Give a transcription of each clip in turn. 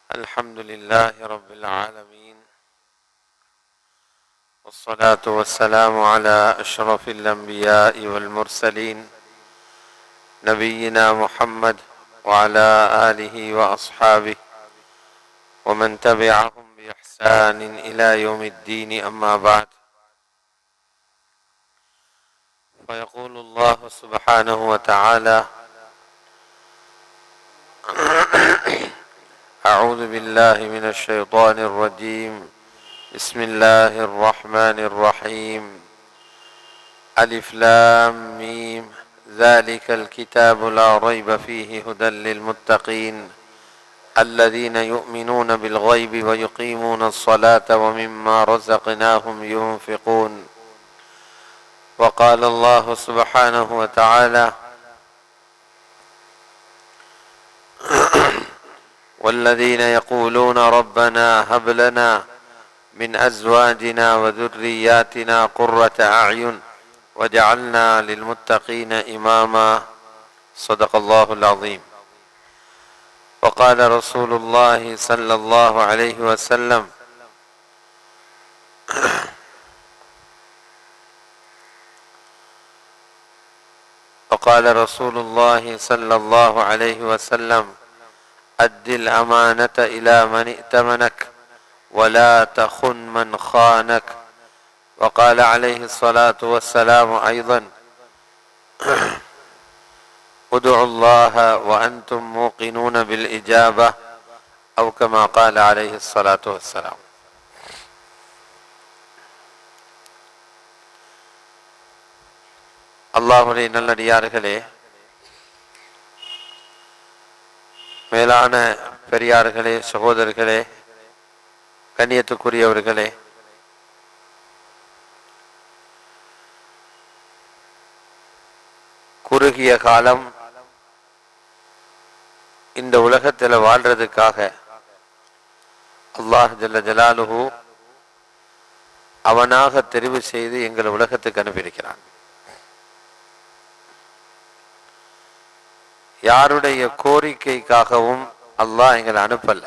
الحمد لله رب العالمين، والصلاة والسلام على أشرف الأنبياء والمرسلين نبينا محمد وعلى آله وأصحابه ومن تبعهم بإحسان إلى يوم الدين، أما بعد. فيقول الله سبحانه وتعالى: أعوذ بالله من الشيطان الرجيم. بسم الله الرحمن الرحيم. ألف لام ميم، ذلك الكتاب لا ريب فيه هدى للمتقين الذين يؤمنون بالغيب ويقيمون الصلاة ومما رزقناهم ينفقون. وقال الله سبحانه وتعالى: والذين يقولون ربنا هب لنا من أزواجنا وذرياتنا قرة أعين وجعلنا للمتقين إماما. صدق الله العظيم. وقال رسول الله صلى الله عليه وسلم: وقال رسول الله صلى الله عليه وسلم: أد الأمانة إلى من ائتمنك ولا تخن من خانك. وقال عليه الصلاة والسلام أيضا: ادعوا الله وأنتم موقنون بالإجابة، أو كما قال عليه الصلاة والسلام. அல்லாஹுடைய நல்லடியார்களே, மேலான பெரியார்களே, சகோதரர்களே, கண்ணியத்துக்குரியவர்களே, குறுகிய காலம் இந்த உலகத்தில் வாழ்றதுக்காக அல்லாஹ் ஜல்ல ஜலாலுஹு அவனாக தெரிவு செய்து எங்கள் உலகத்துக்கு அனுப்பியிருக்கிறான். யாருடைய கோரிக்கைக்காகவும் அல்லாஹ் எங்களை அனுப்பல.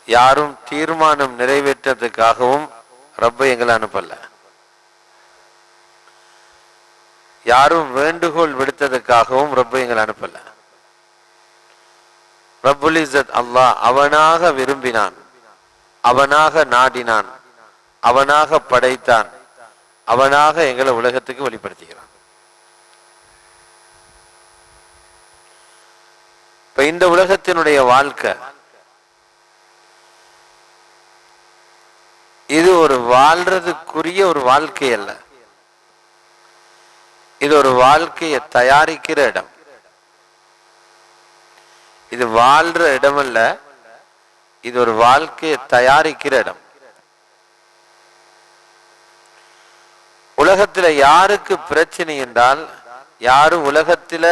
யாரும் தீர்மானம் நிறைவேற்றதுக்காகவும் ரப்ப எங்களை அனுப்பல. யாரும் வேண்டுகோள் விடுத்ததுக்காகவும் ரப்ப எங்களை அனுப்பல. ரப்புல் இஸ்ஸத் அல்லாஹ் அவனாக விரும்பினான், அவனாக நாடினான், அவனாக படைத்தான், அவனாக எங்களை உலகத்துக்கு வெளிப்படுத்துகிறான். இப்ப இந்த உலகத்தினுடைய வாழ்க்கை இது ஒரு வாழ்றதுக்குரிய ஒரு வாழ்க்கை அல்ல. இது ஒரு வாழ்க்கையை தயாரிக்கிற இடம். இது வாழ்ற இடம் அல்ல, இது ஒரு வாழ்க்கையை தயாரிக்கிற இடம். உலகத்துல யாருக்கு பிரச்சனை என்றால், யாரு உலகத்துல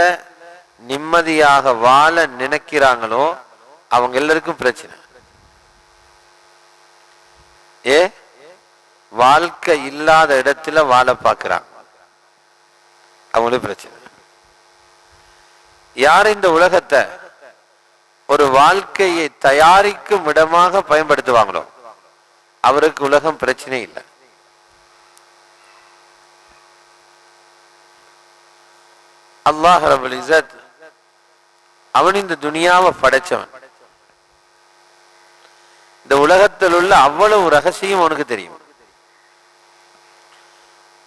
நிம்மதியாக வாழ நினைக்கிறாங்களோ அவங்க எல்லாருக்கும் பிரச்சனை. வாழ்க்கை இல்லாத இடத்துல வாழ பார்க்கிறாங்க, அவங்களுக்கு பிரச்சனை. யார் இந்த உலகத்தை ஒரு வாழ்க்கையை தயாரிக்கும் இடமாக பயன்படுத்துவாங்களோ அவருக்கு உலகம் பிரச்சனை இல்லை. அல்லாஹ் ரப்புல் இஸ்ஸத் அவன் இந்த துனியாவை படைச்சவன். இந்த உலகத்தில் உள்ள அவ்வளவு ரகசியம் அவனுக்கு தெரியும்.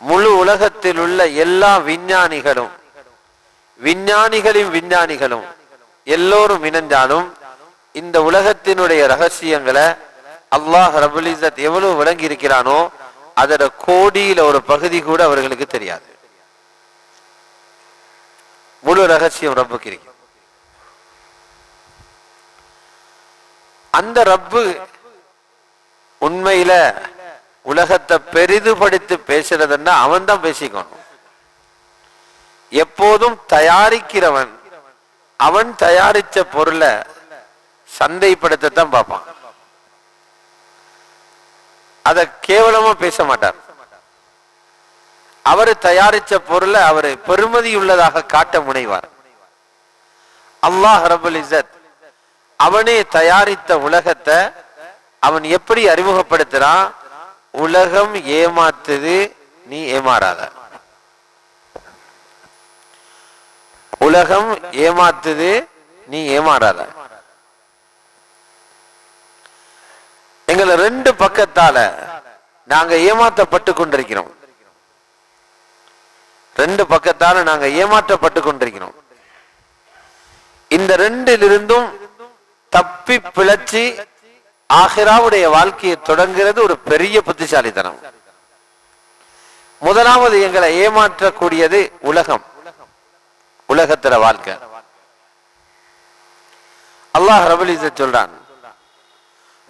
முழு உலகத்தில் உள்ள எல்லா விஞ்ஞானிகளும் எல்லோரும் இணைந்தாலும் இந்த உலகத்தினுடைய ரகசியங்களை அல்லாஹ் ரப்புல் இஸ்ஸத் எவ்வளவு விளங்கி இருக்கிறானோ அதோட கோடியில ஒரு பகுதி கூட அவர்களுக்கு தெரியாது. முழு ரகசியம் ரப்புக்கு இருக்கு. அந்த ரப்பு உண்மையில உலகத்தை பெரிதுபடுத்தி பேசுறதுன்னா அவன் தான் பேசிக்கணும். எப்போதும் தயாரிக்கிறவன் அவன் தயாரிச்ச பொருளை சந்தைப்படுத்தத்தான் பார்ப்பான். அதை கேவலமா பேச மாட்டார். அவர் தயாரிச்ச பொருளை அவர் பெருமதி உள்ளதாக காட்ட முனைவார். அல்லாஹ் ரப்புல் இஸ்ஸத் அவனே தயாரித்த உலகத்தை அவன் எப்படி அறிமுகப்படுத்துறான்? உலகம் ஏமாத்துது, நீ ஏமாறாத. உலகம் ஏமாத்துது, நீ ஏமாறாத. எங்களை ரெண்டு பக்கத்தால நாங்க ஏமாற்றப்பட்டு கொண்டிருக்கிறோம். ரெண்டு பக்கத்தால நாங்க ஏமாற்றப்பட்டு கொண்டிருக்கிறோம். இந்த ரெண்டிலிருந்தும் தப்பி பிழைச்சி ஆகிராவுடைய வாழ்க்கையை தொடங்குறது ஒரு பெரிய புத்திசாலித்தனம். முதலாவது எங்களை ஏமாற்றக்கூடியது உலகம், உலகத்துல வாழ்க்கை. அல்லாஹ் ரப்புல் இஸ்ஸத் சொல்றான்,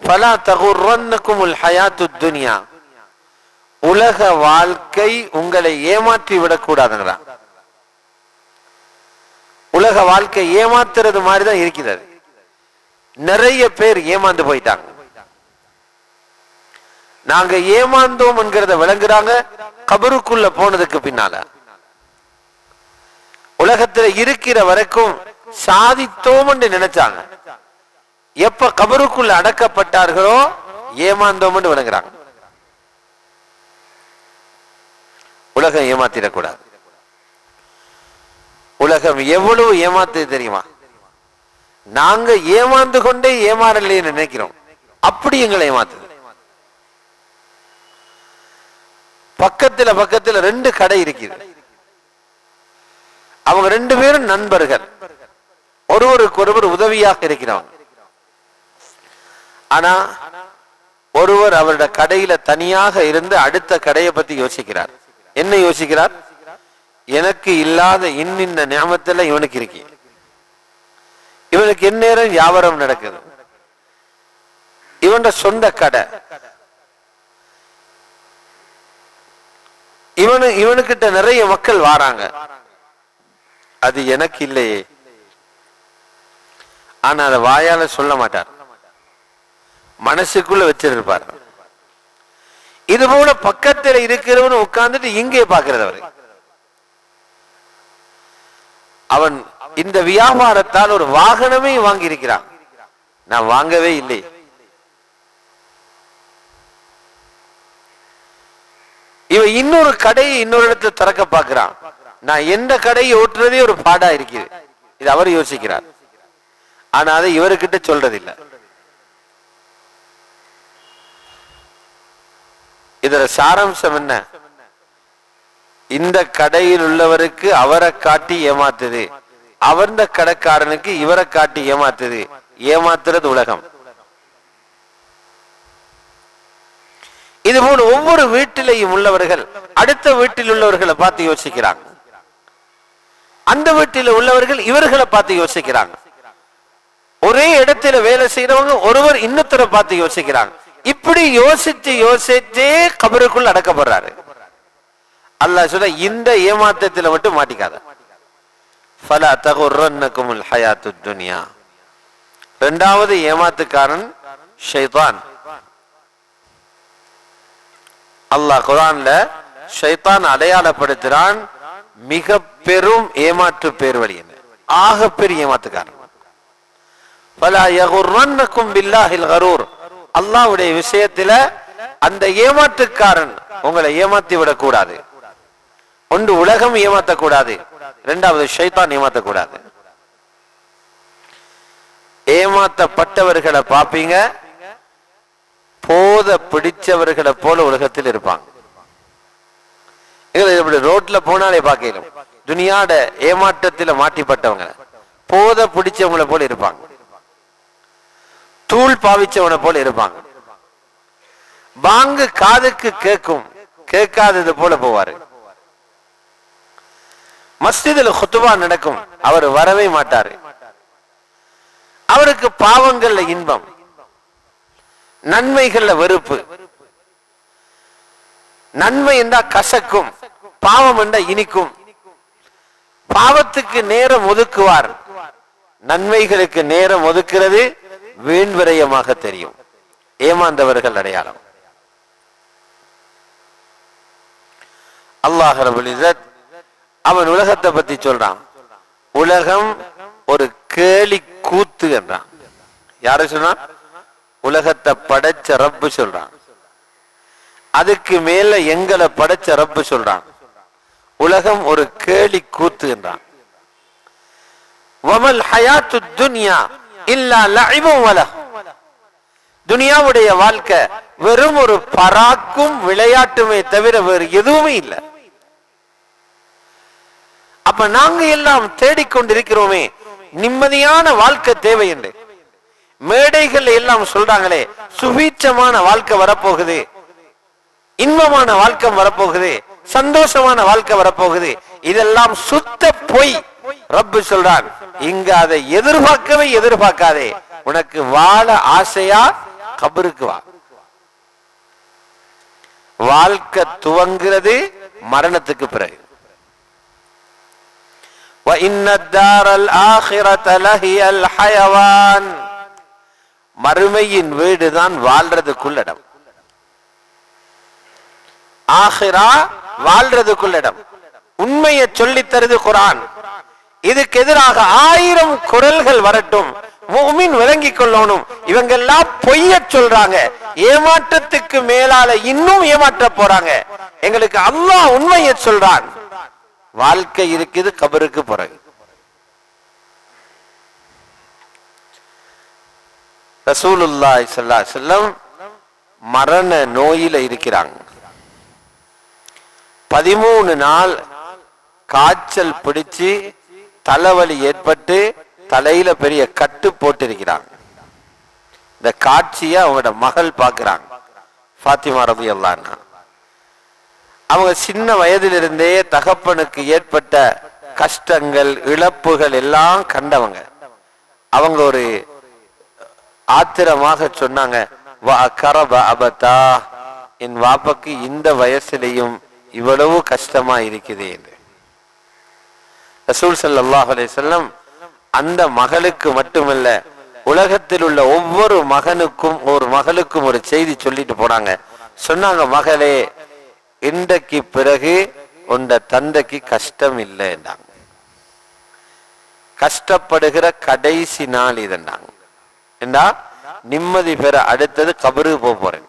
ஃபலா தகுர்ரன்னகுமுல் ஹயாத்துத் துன்யா, உலக வாழ்க்கை உங்களை ஏமாற்றி விடக்கூடாதுங்கிறான். உலக வாழ்க்கை ஏமாத்துறது மாதிரிதான் இருக்கிறது. நிறைய பேர் ஏமாந்து போயிட்டாங்க. நாங்க ஏமாந்தோம் என்கிறத விளங்குறாங்க கபருக்குள்ள போனதுக்கு பின்னால. உலகத்துல இருக்கிற வரைக்கும் சாதித்தோம் என்று நினைச்சாங்க. எப்ப கபருக்குள்ள அடக்கப்பட்டார்களோ ஏமாந்தோம் என்று விளங்குறாங்க. உலகம் ஏமாத்திடக்கூடாது. உலகம் எவ்வளவு ஏமாத்து தெரியுமா? நாங்க ஏமாந்து கொண்டே ஏமாறலையே நினைக்கிறோம். அப்படி எங்களை ஏமாத்து. பக்கத்துல ரெண்டு கடை இருக்குது. அவங்க ரெண்டு பேரும் நண்பர்கள், ஒருவருக்கு ஒருவர் உதவியாக இருக்கிறாங்க. ஆனா ஒருவர் அவருடைய கடையில தனியாக இருந்து அடுத்த கடையை பத்தி யோசிக்கிறார். என்ன யோசிக்கிறார்? எனக்கு இல்லாத இன்னின்ன நியமத்துல இவனுக்கு இருக்கு, இவனுக்கு எந்நேரம் வியாபாரம் நடக்குது, இவன் சொந்த கடை, இவனுக்கிட்ட நிறைய மக்கள் வாராங்க, அது எனக்கு இல்லையே. ஆனா அதை வாயால சொல்ல மாட்டார், மனசுக்குள்ள வச்சிருப்பார். இது போல பக்கத்துல இருக்கிறவன் உட்கார்ந்துட்டு இங்கே பாக்குறது. அவன் இந்த வியாபாரத்தால் ஒரு வாகனமே வாங்கி இருக்கிறான், நான் வாங்கவே இல்லை. இவன் இன்னொரு கடையை இன்னொரு இடத்துல திறக்க பார்க்கிறான், நான் எந்த கடையை ஓட்டுறதே ஒரு பாடா இருக்குது. இது அவர் யோசிக்கிறார். ஆனா அதை இவர்கிட்ட சொல்றது இல்லை. இதோட சாராம்சம் என்ன? இந்த கடையில் உள்ளவருக்கு அவரை காட்டி ஏமாத்துது, அவர்ந்த கடைக்காரனுக்கு இவரை காட்டி ஏமாத்துது. ஏமாத்துறது உலகம். இதுபோல ஒவ்வொரு வீட்டிலையும் உள்ளவர்கள் அடுத்த வீட்டில் உள்ளவர்களை பார்த்து யோசிக்கிறாங்க, அந்த வீட்டில் உள்ளவர்கள் இவர்களை பார்த்து யோசிக்கிறாங்க. ஒரே இடத்துல வேலை செய்யறவங்க ஒருவர் இன்னொருத்தரை பார்த்து யோசிக்கிறாங்க. இப்படி யோசிச்சே கபருக்குள் அடக்கப்படுறாரு. அல்லாஹ் சொல்ல, இந்த ஏமாற்றத்துல மட்டும் மாட்டிக்காத. ஃபலா தகுர்ரன்னகுமுல் ஹயாத்துத் துன்யா. இரண்டாவது ஏமாத்துக்காரன் ஷைத்தான். அல்லாஹ் குர்ஆன்ல ஷைத்தான் அடையாளப்படுத்துறான், மிக பெரும் ஏமாற்று பேர் வழி என்ன, ஆக பெரிய ஏமாத்துக்காரன். ஃபலா யகுர்ரன்னகும் பில்லாஹில் கரூர். அல்லாஹ்வுடைய விஷயத்துல அந்த ஏமாற்றுக்காரன் உங்களை ஏமாத்தி விடக்கூடாது. ஒன்று உலகம் ஏமாற்றக்கூடாது, இரண்டாவது ஷைத்தான் ஏமாற்றக்கூடாது. ஏமாற்றப்பட்டவர்களை பார்ப்பீங்க, போத பிடிச்சவர்களை போல உலகத்தில் இருப்பாங்க. ரோட்ல போனாலே பார்க்கணும், துனியாட ஏமாற்றத்தில் மாட்டிப்பட்டவங்க போத பிடிச்சவங்களை போல இருப்பாங்க, தூள் பாவிச்சவனை போல இருப்பாங்க. பாங்கு காதுக்கு கேட்கும், கேட்காதது போல போவாரு. மஸ்ஜிதில் குத்துபா நடக்கும், அவர் வரவே மாட்டாரு. அவருக்கு பாவங்கள்ல இன்பம், நன்மைகள்ல வெறுப்பு. நன்மை என்றா கசக்கும், பாவம் என்றா இனிக்கும். பாவத்துக்கு நேரம் ஒதுக்குவார், நன்மைகளுக்கு நேரம் ஒதுக்கிறது வீண்விரயமாக தெரியும். ஏமாந்தவர்கள் அடையாளம். அல்லாஹ் ரப்புல் இஸ்ஸத் அவன் உலகத்தை பத்தி சொல்றான். உலகம் ஒரு கேலி கூத்து என்றான். யாரு சொன்னான்? உலகத்தை படைச்ச ரப்பு சொல்றான். அதுக்கு மேல எங்களை படைச்ச ரப்பு சொல்றான். உலகம் ஒரு கேலி கூத்து என்றான். வமல் ஹயாத்து துன்யா இல்லா லஇபும் வலஹ். துனியாவுடைய வாழ்க்கை வெறும் ஒரு பராக்கும் விளையாட்டுமே தவிர வேறு எதுவுமே இல்லை. அப்ப நாங்க எல்லாம் தேடிக்கொண்டிருக்கிறோமே நிம்மதியான வாழ்க்கை தேவை என்று. மேடைகள் எல்லாம் சொல்றாங்களே சுபீட்சமான வாழ்க்கை வரப்போகுது, இன்பமான வாழ்க்கை வரப்போகுது, சந்தோஷமான வாழ்க்கை வரப்போகுது. இதெல்லாம் சுத்த பொய். ரப்பு சொல்றான், இங்க அதை எதிர்பார்க்காதே. உனக்கு வாழ ஆசையா கபருக்கு வா. வாழ்க்கை துவங்கிறது மரணத்துக்கு பிறகு. மறுமையின் வீடுதான் வாழ்றதுக்குள்ளிடம். ஆகிரா வாழ்றதுக்குள்ளிடம். உண்மையை சொல்லித் தருது குர்ஆன். இதுக்கு எதிராக 1000 குரல்கள் வரட்டும், முஃமின் விளங்கிக் கொள்ளணும். இவங்க எல்லாம் பொய்ய சொல்றாங்க, ஏமாற்றத்துக்கு மேலால இன்னும் ஏமாற்ற போறாங்க. எங்களுக்கு அல்லாஹ் உண்மையை சொல்றான். வாழ்க்கை இருக்குது கபருக்கு பிறகு. ரசூலுல்லாஹி ஸல்லல்லாஹு அலைஹி வஸல்லம் மரண நோயில இருக்கிறாங்க. 13 நாள் காய்ச்சல் பிடிச்சு தலைவலி ஏற்பட்டு தலையில பெரிய கட்டு போட்டு இருக்கிறாங்க. இந்த காட்சியை அவங்களோட மகள் பார்க்கிறாங்க, ஃபாத்திமா ரலியல்லாஹு அன்ஹா. அவங்க சின்ன வயதிலிருந்தே தகப்பனுக்கு ஏற்பட்ட கஷ்டங்கள் இழப்புகள் எல்லாம் கண்டவங்க. அவங்க ஒரு ஆத்திரமாக சொன்னாங்க, என் வாப்பக்கு இந்த வயசுலையும் இவ்வளவு கஷ்டமா இருக்குது என்று. ரசூல் ஸல்லல்லாஹு அலைஹி வஸல்லம் அந்த மகளுக்கு மட்டுமல்ல, உலகத்தில் உள்ள ஒவ்வொரு மகளுக்கும் ஒரு செய்தி சொல்லிட்டு போனாங்க. சொன்னாங்க, மகளே, இன்றைக்கு பிறகு உண்ட தந்தைக்கு கஷ்டம் இல்லை என்றாங்க. கஷ்டப்படுகிற கடைசி நாள் இதுண்டாங்க. என்றா நிம்மதி பெற அடுத்தது கபருக்கு போக போறேன்.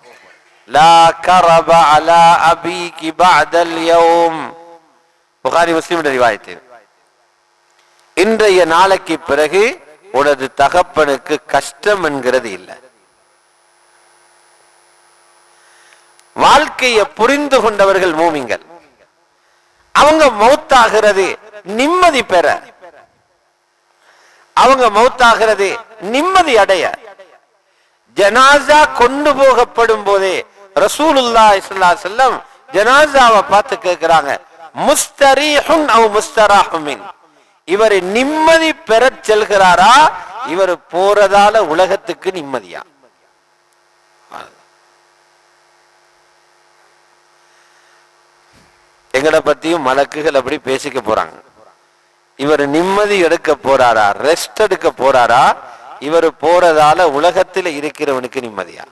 லா கரப அலா அபீகி பஅதல் யௌம். புகாரி முஸ்லிம் ரிவாயத். இன்றைய நாளைக்கு பிறகு உனது தகப்பனுக்கு கஷ்டம் என்கிறது இல்லை. வாழ்க்கையை புரிந்து கொண்டவர்கள் மூமின்கள். அவங்க மௌத்தாகிறது நிம்மதி பெற, அவங்க மௌத்தாகிறது நிம்மதி அடைய. ஜனாசா கொண்டு போகப்படும் போதே ரசூலுல்லாஹி ஸல்லல்லாஹு அலைஹி வஸல்லம் ஜனாசாவை பார்த்து கேட்கிறாங்க, முஸ்தரீஹுன் அவ் முஸ்தராஹும் மின். இவர் நிம்மதி பெற செல்கிறாரா, இவர் போறதால உலகத்துக்கு நிம்மதியா? எங்களை பத்தியும் மலக்குகள் அப்படி பேசிக்க போறாங்க. இவர் நிம்மதி எடுக்க போறாரா, ரெஸ்ட் எடுக்க போறாரா, இவர் போறதால உலகத்தில் இருக்கிறவனுக்கு நிம்மதியா?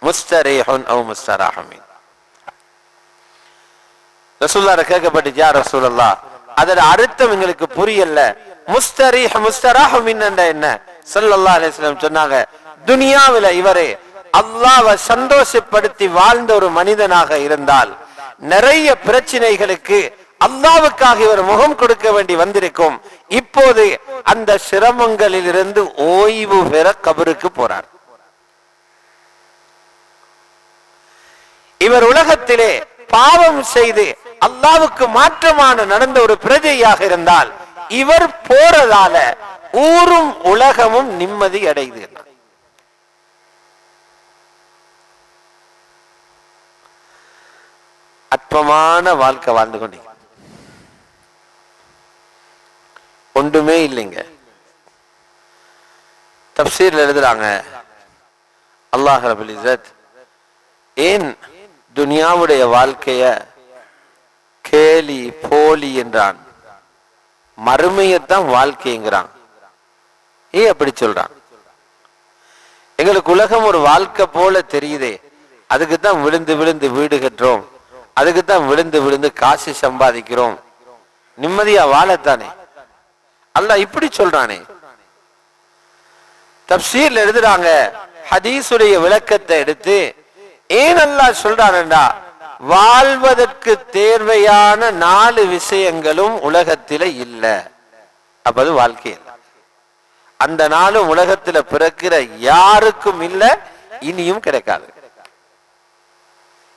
முஸ்தரீஹுன் அவ் முஸ்தராஹும் மின். ரசூலுல்லாஹ் கேட்கப்பட்டுச்சு, யா ரசூலல்லாஹ், அதோட அர்த்தம் எங்களுக்கு புரியல. முஸ்தரீஹ் முஸ்தராஹும் மின் என்ன? ஸல்லல்லாஹு அலைஹி வஸல்லம் சொன்னாங்க, துனியாவில இவரே அல்லாஹ்வை சந்தோஷப்படுத்தி வாழ்ந்த ஒரு மனிதனாக இருந்தால் நிறைய பிரச்சனைகளுக்கு அல்லாஹ்வுக்காக இவர் முகம் கொடுக்க வேண்டி வந்திருக்கும். இப்போது அந்த சிரமங்களில் இருந்து ஓய்வு பெற கபருக்கு போறார். இவர் உலகத்திலே பாவம் செய்து அல்லாஹ்வுக்கு மாற்றமான நடந்த ஒரு பிரஜையாக இருந்தால் இவர் போறதால ஊரும் உலகமும் நிம்மதி அடையுது. அற்பமான வாழ்க்கை வாழ்ந்து கொண்டீங்க, ஒன்றுமே இல்லைங்க. தப்சீர்ல எழுதுறாங்க, அல்லாஹ் ரப்பல் இஸ்ஸத் ஏன் துனியாவுடைய வாழ்க்கைய கேலி போலி என்றான், மறுமையத்தான் வாழ்க்கைங்கிறான். ஏன் அப்படி சொல்றான்? எங்களுக்கு உலகம் ஒரு வாழ்க்கை போல தெரியுதே, அதுக்குத்தான் விழுந்து விழுந்து வீடு கட்டுறோம், அதுக்குத்தான் விழுந்து விழுந்து காசு சம்பாதிக்கிறோம், நிம்மதியா வாழத்தானே. அல்லாஹ் இப்படி சொல்றானே. தப்சீர்ல எழுதுறாங்க, ஹதீஸுடைய விளக்கத்தை எடுத்து ஏன் அல்லாஹ் சொல்றான்டா, வாழ்வதற்கு தேவையான 4 விஷயங்களும் உலகத்தில இல்ல. அப்ப அது வாழ்க்கை இல்லை. அந்த நாளும் உலகத்துல பிறக்கிற யாருக்கும் இல்ல, இனியும் கிடைக்காது.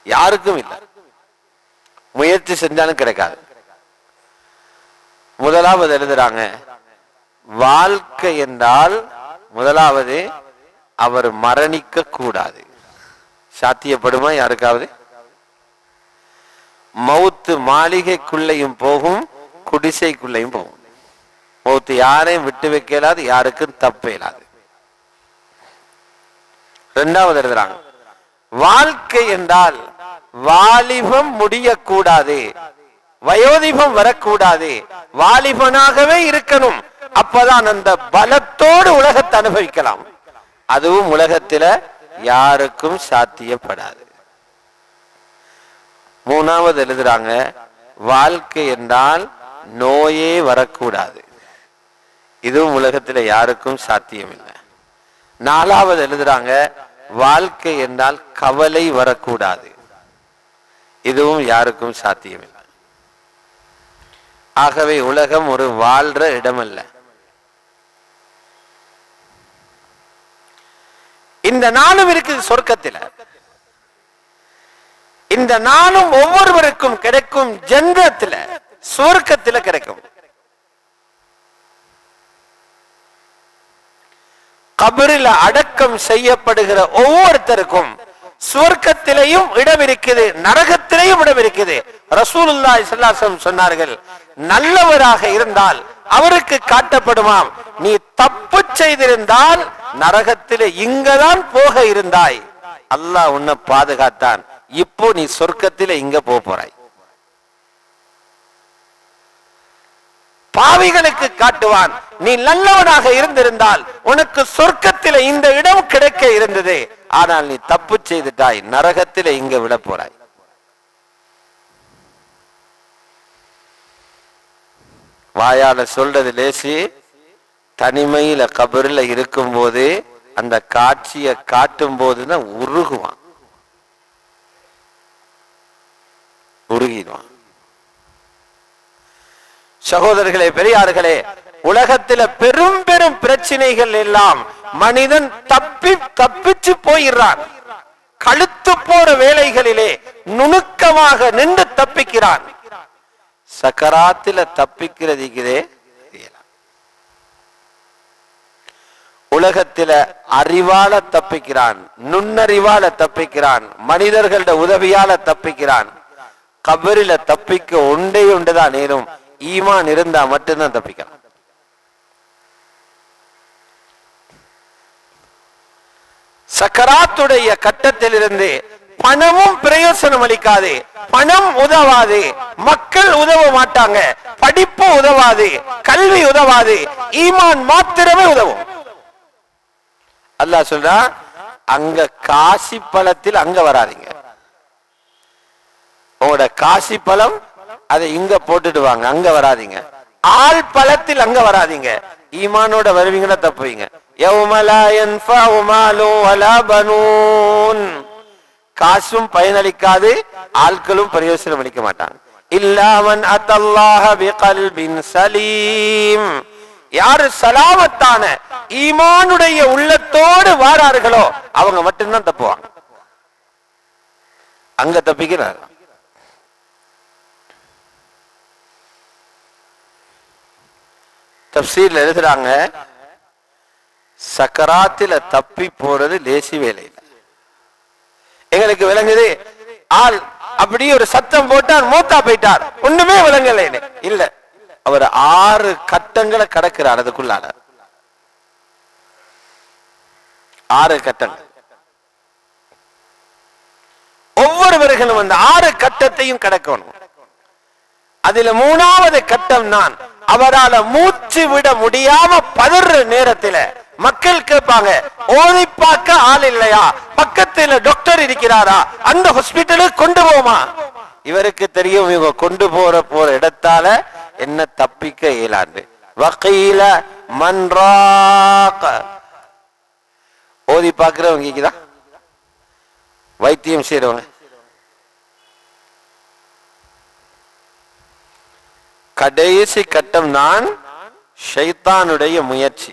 யாருக்கும் இல்லை, முயற்சி செஞ்சாலும் கிடைக்காது. முதலாவது எழுதுறாங்க, வாழ்க்கை என்றால் முதலாவது அவர் மரணிக்க கூடாது. சாத்தியப்படுமா யாருக்காவது? மௌத்து மாளிகைக்குள்ளையும் போகும், குடிசைக்குள்ளையும் போகும். மௌத்து யாரையும் விட்டு வைக்கலாது, யாருக்கும் தப்பேலாது. இரண்டாவது எழுதுறாங்க, வாழ்க்கை என்றால் வாலிபம் முடியக்கூடாது, வயோதிபம் வரக்கூடாது, வாலிபனாகவே இருக்கணும். அப்பதான் அந்த பலத்தோடு உலகத்தை அனுபவிக்கலாம். அதுவும் உலகத்தில யாருக்கும் சாத்தியப்படாது. மூணாவது எழுதுறாங்க, வாழ்க்கை என்றால் நோயே வரக்கூடாது. இதுவும் உலகத்துல யாருக்கும் சாத்தியம் இல்லை. நாலாவது எழுதுறாங்க, வாழ்க்கை என்றால் கவலை வரக்கூடாது. இதுவும் யாருக்கும் சாத்தியம் இல்லை. ஆகவே உலகம் ஒரு வாழ்ற இடமல்ல. இந்த நாளும் இருக்குது சொர்க்கத்தில். இந்த நாளும் ஒவ்வொருவருக்கும் கிடைக்கும், ஜன்னத்துல சொர்க்கத்துல கிடைக்கும். கபரில் அடக்கம் செய்யப்படுகிற ஒவ்வொருத்தருக்கும் சுவர்க்கத்திலேயும் இடம் இருக்குது, நரகத்திலேயும் இடம் இருக்குது. ரசூலுல்லாஹி ஸல்லல்லாஹு அலைஹி வஸல்லம் சொன்னார்கள், நல்லவராக இருந்தால் அவருக்கு காட்டப்படுமாம், நீ தப்பு செய்திருந்தால் நரகத்திலே இங்கதான் போக இருந்தாய், அல்லாஹ் உன்னை பாதுகாத்தான், இப்போ நீ சொர்க்கத்திலே இங்க போறாய். பாவிகளுக்கு காட்டுவான், நீ நல்லவனாக இருந்திருந்தால் உனக்கு சொர்க்கத்திலே இந்த இடம் கிடைக்க இருந்தது, ஆனால் நீ தப்பு செய்துட்டாய், நரகத்திலே இங்க விட போறாய். வாயால சொல்றது லேசி, தனிமையில கபரில் இருக்கும் போது அந்த காட்சியை காட்டும் போதுதான் உருகுவான், உருகிடுவான். சகோதரர்களே, பெரியார்களே, உலகத்தில பெரும் பெரும் பிரச்சனைகள் எல்லாம் மனிதன் தப்பிச்சு போயிடுறான். கழுத்து போற வேளைகளிலே நுணுக்கமாக நின்று தப்பிக்கிறான். சக்கராத்தில தப்பிக்கிறதுக்குதே உலகத்தில அறிவால தப்பிக்கிறான், நுண்ணறிவால தப்பிக்கிறான், மனிதர்களோட உதவியால தப்பிக்கிறான். கபரில தப்பிக்க ஒன்றுதான் நேரும், ஈமான் இருந்தா மட்டும்தான் தப்பிக்கலாம். சக்கராத்துடைய கட்டத்தில் இருந்து பணமும் பிரயோசனம் அளிக்காது, பணம் உதவாது, மக்கள் உதவ மாட்டாங்க, படிப்பு உதவாது, கல்வி உதவாது, ஈமான் மாத்திரமே உதவும். அல்லாஹ் சொல்றா, அங்க காசி பழத்தில் அங்க வராதீங்க, உங்களோட காசி பழம் அதை இங்க போட்டுடுவாங்க, அங்க வராதீங்க. ஆள் பழத்தில் அங்க வராதீங்க, ஈமானோட வருவீங்கன்னா தப்புவீங்க. காசும் பயனளிக்காது, ஆட்களும் பிரயோசனம் அளிக்க மாட்டாங்க. இல்லாமன் அத்தல்லாஹ பிகல்பின் சலீம், யாரு சலாமத்தான ஈமானுடைய உள்ளத்தோடு வாரார்களோ அவங்க மட்டும்தான் தப்புவாங்க. அங்க தப்பிக்கிறார். தப்சீர்ல எழுதுறாங்க, சக்கராத்தில தப்பி போறது லேசி வேலை இல்லை. எங்களுக்கு விளங்குது, ஆள் அப்படியே ஒரு சத்தம் போட்டார், மூத்தா போயிட்டார், ஒண்ணுமே விளங்கல இல்ல, அவர் 6 கட்டங்களை கடக்கிறார். அதுக்குள்ளால 6 கட்டங்கள். ஒவ்வொருவர்களும் அந்த 6 கட்டத்தையும் கடக்கணும். அதுல 3வது கட்டம் தான், அவரால் மூச்சு விட முடியாம பதற நேரத்தில் மக்கள் கேட்பாங்க, ஓதி பார்க்க ஆள் இல்லையா, பக்கத்தில் டாக்டர் இருக்கிறாரா, அந்த ஹாஸ்பிட்டலுக்கு கொண்டு போமா. இவருக்கு தெரியும், இவங்க கொண்டு போற இடத்தால என்ன தப்பிக்க இயலாது. வகீல மன்றாக, ஓதி பார்க்கிறவங்க தான் வைத்தியம் செய்யறவங்க. கடைசி கட்டம் தான் ஷைத்தானுடைய முயற்சி.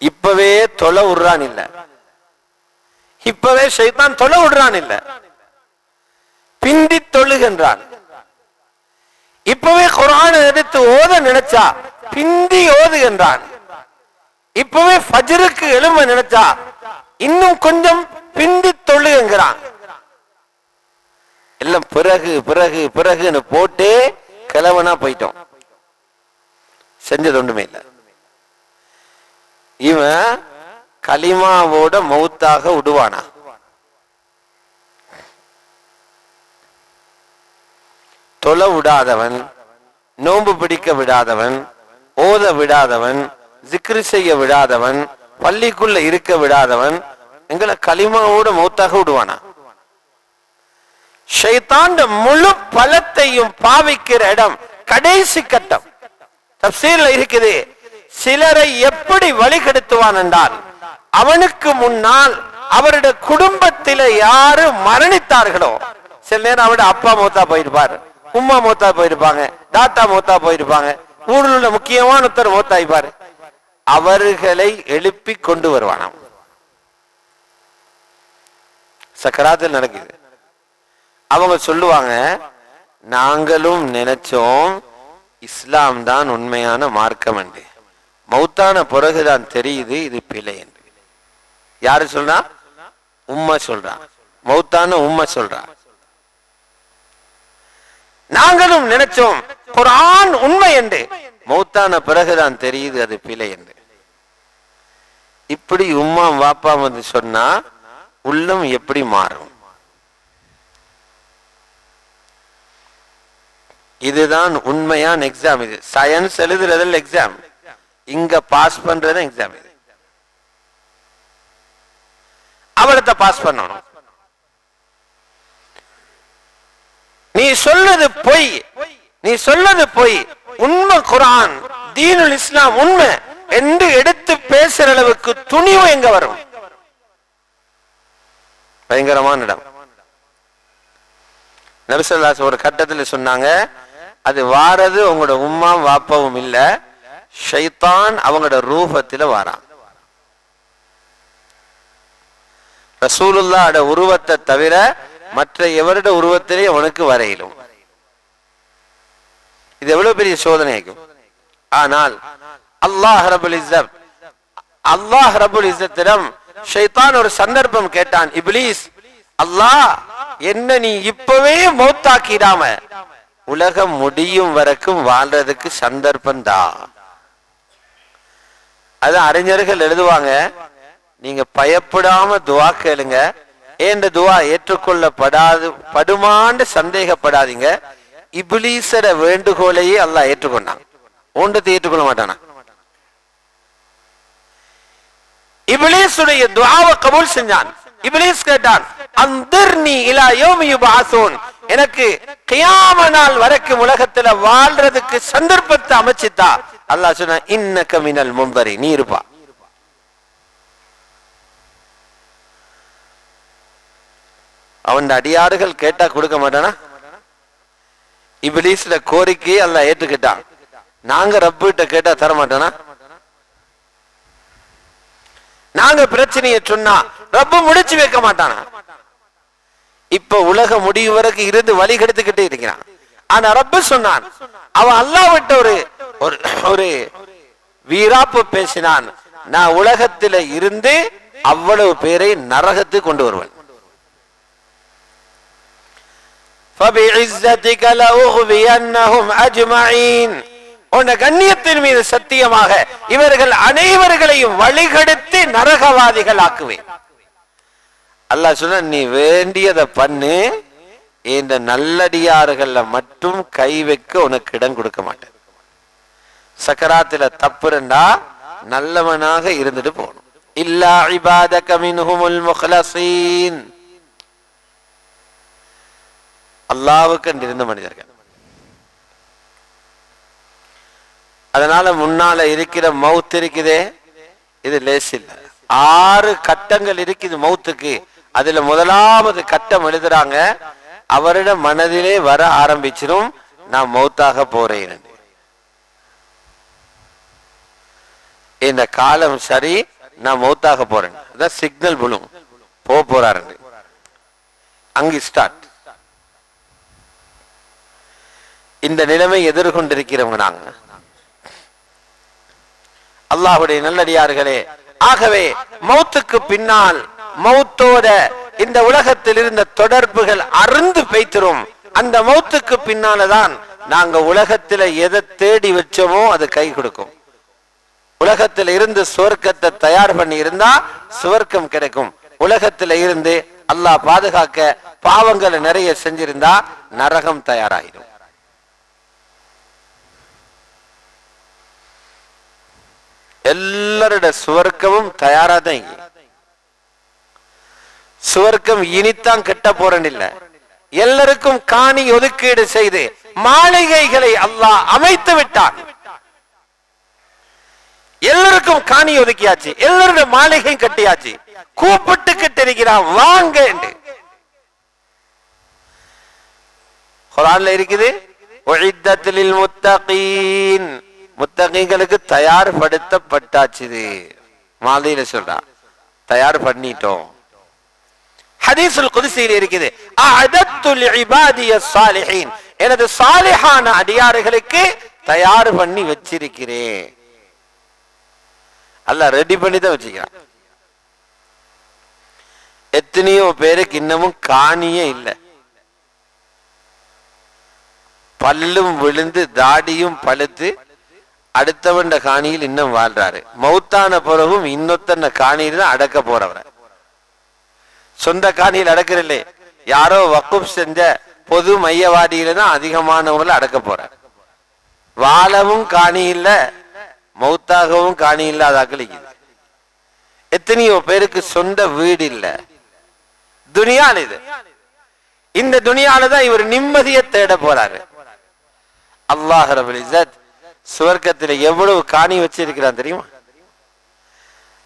இப்பவே தொலை விடுறான் இல்ல, இப்பவே ஷைத்தான் தொலை விடுறான் இல்ல, பிந்தி தொழுகின்றான். இப்பவே குர்ஆனை எடுத்து ஓத நினைச்சா பிந்தி ஓதுகின்றான். இப்பவே ஃபஜ்ருக்கு எழும்ப நினைச்சா இன்னும் கொஞ்சம் பிந்தி தொழுகிறான். எல்லாம் பிறகு பிறகு பிறகுன்னு போட்டு கிழவனா போயிட்டோம், செஞ்சது ஒன்றுமே இல்லை. இவன் கலிமாவோட மௌத்தாக விடுவானா? தொலை விடாதவன், நோன்பு பிடிக்க விடாதவன், ஓத விடாதவன், ஜிக்ரு செய்ய விடாதவன், பள்ளிக்குள்ள இருக்க விடாதவன் எங்களை கலிமாவோட மௌத்தாக விடுவானா? ஷைத்தான் முழு பலத்தையும் பாவிக்கிற இடம் கடைசி கட்டம். தப்சீர்ல இருக்குது, சிலரை எப்படி வழிகெடுத்துவான் என்றால், அவனுக்கு முன்னால் அவருடைய குடும்பத்தில யாரு மரணித்தார்களோ, சில நேரம் அவருடைய அப்பா மௌத்தா போயிருப்பார், உம்மா மௌத்தா போயிருப்பாங்க, தாத்தா மௌத்தா போயிருப்பாங்க, ஊரில் உள்ள முக்கியமான ஒருத்தர் மௌத்தாயிப்பாரு, அவர்களை எழுப்பி கொண்டு வருவானாம். சக்கராத்தில் நடக்குது. அவங்க சொல்லுவாங்க, நாங்களும் நினைச்சோம் இஸ்லாம் தான் உண்மையான மார்க்கம் என்று, மௌத்தான பிறகுதான் தெரியுது இது பிழை என்று. யாரு சொல்றா? உம்மா சொல்றா, மௌத்தான உம்மா சொல்றா. நாங்களும் நினைச்சோம் குர்ஆன் உண்மை என்று, மௌத்தான பிறகுதான் தெரியுது அது பிழை என்று. இப்படி உம்மா வாப்பா வந்து சொன்னா உள்ளம் எப்படி மாறும்? இதுதான் உண்மையான எக்ஸாம். இது சயின்ஸ் எழுதுறதில் எக்ஸாம், இங்க பாஸ் பண்றது எக்ஸாம். இது அவளத்தை பாஸ் பண்ணணும். நீ சொல்றது பொய், நீ சொல்றது பொய், உண்மை குர்ஆன் தீனுல் இஸ்லாம் உண்மை என்று எடுத்து பேசுற அளவுக்கு துணிவு எங்க வரும்? பயங்கரமான இடம். நபி ஸல்லல்லாஹு அலைஹி ஒரு கட்டத்தில் சொன்னாங்க, அது வாரது உங்களோட உம்மா வாப்பாவும் இல்ல, ஷைத்தான் அவங்களோட ரூபத்துல வாரான். ரசூலுல்லாஹ்வோட உருவத்தை தவிர மற்ற எவருடைய உருவத்திலே உனக்கு வரையிலும். இது எவ்வளவு பெரிய சோதனைக்கும். ஆனால் அல்லாஹ் ரப்புல் இஸ்ஸத்திடம் ஷைத்தான் ஒரு சந்தர்ப்பம் கேட்டான், இப்லீஸ், அல்லாஹ் என்ன நீ இப்பவே மௌத்தாக்கிடாம உலகம் முடியும் வரைக்கும் வாழ்றதுக்கு சந்தர்ப்பம் தான். அது அறிஞர்கள் எழுதுவாங்க, நீங்க பயப்படாம துவா கேளுங்க, ஏன் துவா ஏற்றுக்கொள்ளப்படாது படுமான்னு சந்தேகப்படாதீங்க. இப்லீஸர வேண்டுகோளையே அல்லாஹ் ஏற்றுக்கொண்டான், ஒன்றத்தை ஏற்றுக்கொள்ள மாட்டானா? இப்லீஸுடைய துஆவை கபூல் செஞ்சான். இப்லீஸ் கேட்டான், அந்திர்னி இலா யௌமி யுபஅஸூன், எனக்கு கியாம நாள் வரைக்கும் உலகத்துல வாழ்றதுக்கு சந்தர்ப்பத்தை அமைச்சிட்டா. அல்லாஹ் சொன்னா, இன்னக மினல் முன்தரி, நீ இருப்பா. அவன் அடியாறுகள் கேட்டா கொடுக்க மாட்டானா? இப்லீஸ்ல கோரிக்கையை அல்லாஹ் ஏற்றுக்கிட்டான். நாங்க ரப்பிட்ட கேட்டா தர மாட்டானா? நாங்க பிரச்சனையை சொன்னா ரப்பு முடிச்சு வைக்க மாட்டானா? இப்ப உலக முடிவு வரைக்கும் இருந்து வழி கெடுத்துக்கிட்டே இருக்கிறான். ஆனா ரப்பு சொன்னான், அவன் அல்லாஹ் விட்ட ஒரு வீராப்பு பேசினான், நான் உலகத்தில இருந்து அவ்வளவு பேரை நரகத்துக்கு கொண்டு வருவேன். فَبِعِزَّتِكَ لَأُغْوِيَنَّهُمْ أَجْمَعِينَ, உன் கண்ணியத்தின் மீது சத்தியமாக இவர்கள் அனைவர்களையும் வழிகெடுத்து நரகவாதிகள் ஆக்குவேன். அல்லாஹ் சொன்ன, நீ வேண்டியதை பண்ணு, இந்த நல்லடியார்கள மட்டும் கை வைக்க உனக்கு இடம் கொடுக்க மாட்டேன். சக்கராத்துல தப்புறண்டா நல்லவனாக இருந்துட்டு போகணும். இல்லா இபாதக மின்ஹுமுல் முக்லஸீன், அல்லாஹ்வுக்கு இருந்த மனிதர்கள். அதனால முன்னால இருக்கிற மவுத் இருக்குதே, இது லேஸ் இல்ல. 6 கட்டங்கள் இருக்குது மௌத்துக்கு. அதுல முதலாவது கட்டம் எழுதுறாங்க, அவரிட மனதிலே வர ஆரம்பிச்சிடும் நான் மௌத்தாக போறேன், இந்த காலம் சரி, நான் மௌத்தாக போறேன், அதான் சிக்னல் விழும், போறாரு அங்கு ஸ்டார்ட். இந்த நிலைமை எதிர்கொண்டிருக்கிறவங்க நாங்க, அல்லாஹ்வுடைய நல்லடியார்களே. ஆகவே மௌத்துக்கு பின்னால் மௌத்தோட இந்த உலகத்தில் இருந்த தொடர்புகள் அருந்து பெய்திரும். அந்த மௌத்துக்கு பின்னால்தான் நாங்க உலகத்துல எதை தேடி வச்சோமோ அது கை கொடுக்கும். உலகத்துல இருந்து சுவர்க்கத்தை தயார் பண்ணி இருந்தா சுவர்க்கம் கிடைக்கும். உலகத்துல இருந்து அல்லாஹ் பாதுகாக்க பாவங்களை நிறைய செஞ்சிருந்தா நரகம் தயாராகிடும். எல்லாரோட சுவர்க்கமும் தயாரா தான். சுவர்க்கம் இனித்தான் கெட்ட போறேன் இல்ல, எல்லாருக்கும் காணி ஒதுக்கீடு செய்து மாளிகைகளை அல்லாஹ் அமைத்து விட்டான். எல்லாருக்கும் காணி ஒதுக்கியாச்சு, எல்லாருடைய மாளிகையும் கட்டியாச்சு. கூப்பிட்டு கிட்டிருக்கிறான் வாங்க என்று குர்ஆன்ல இருக்குது. உஇத்தத்தில் முத்தகீன், முத்தகீன்களுக்கு தயார்படுத்தப்பட்டாச்சு. மாலையில சொல்றா தயார் பண்ணிட்டோம். ஹதீஸுல் குத்ஸியில் இருக்குது, அஅதத்து லிஇபாதியஸ் ஸாலிஹீன், எனது சாலிஹான அடியார்களுக்கு தயார் பண்ணி வச்சிருக்கிறேன். அல்லாஹ் ரெடி பண்ணி தான் வச்சிருக்கான். எத்தனையோ பேருக்கு இன்னமும் காணியே இல்லை, பல்லும் விழுந்து தாடியும் பழுத்து அடுத்தவண்ட காணியில் இன்னும் வாழ்றாரு. மௌத்தான பிறகும் இன்னொத்தன காணியில் தான் அடக்க போறவர. சொந்த காணியில் அடக்கிறல்லே, யாரோ வக்குப் செஞ்ச பொது மையவாடியில தான் அதிகமானவங்களை அடக்க போற. வாழவும் காணி இல்ல, மௌத்தாகவும் காணி இல்லாத அக்களிக்குது. எத்தனையோ பேருக்கு சொந்த வீடு இல்ல. துனியால இது, இந்த துனியால தான் இவர் நிம்மதியை தேட போறாரு. அல்லாஹ் ரப்பல் இஸ்ஸத் சுவர்க்கத்தில் எவ்வளவு காணி வச்சிருக்கிறான் தெரியுமா?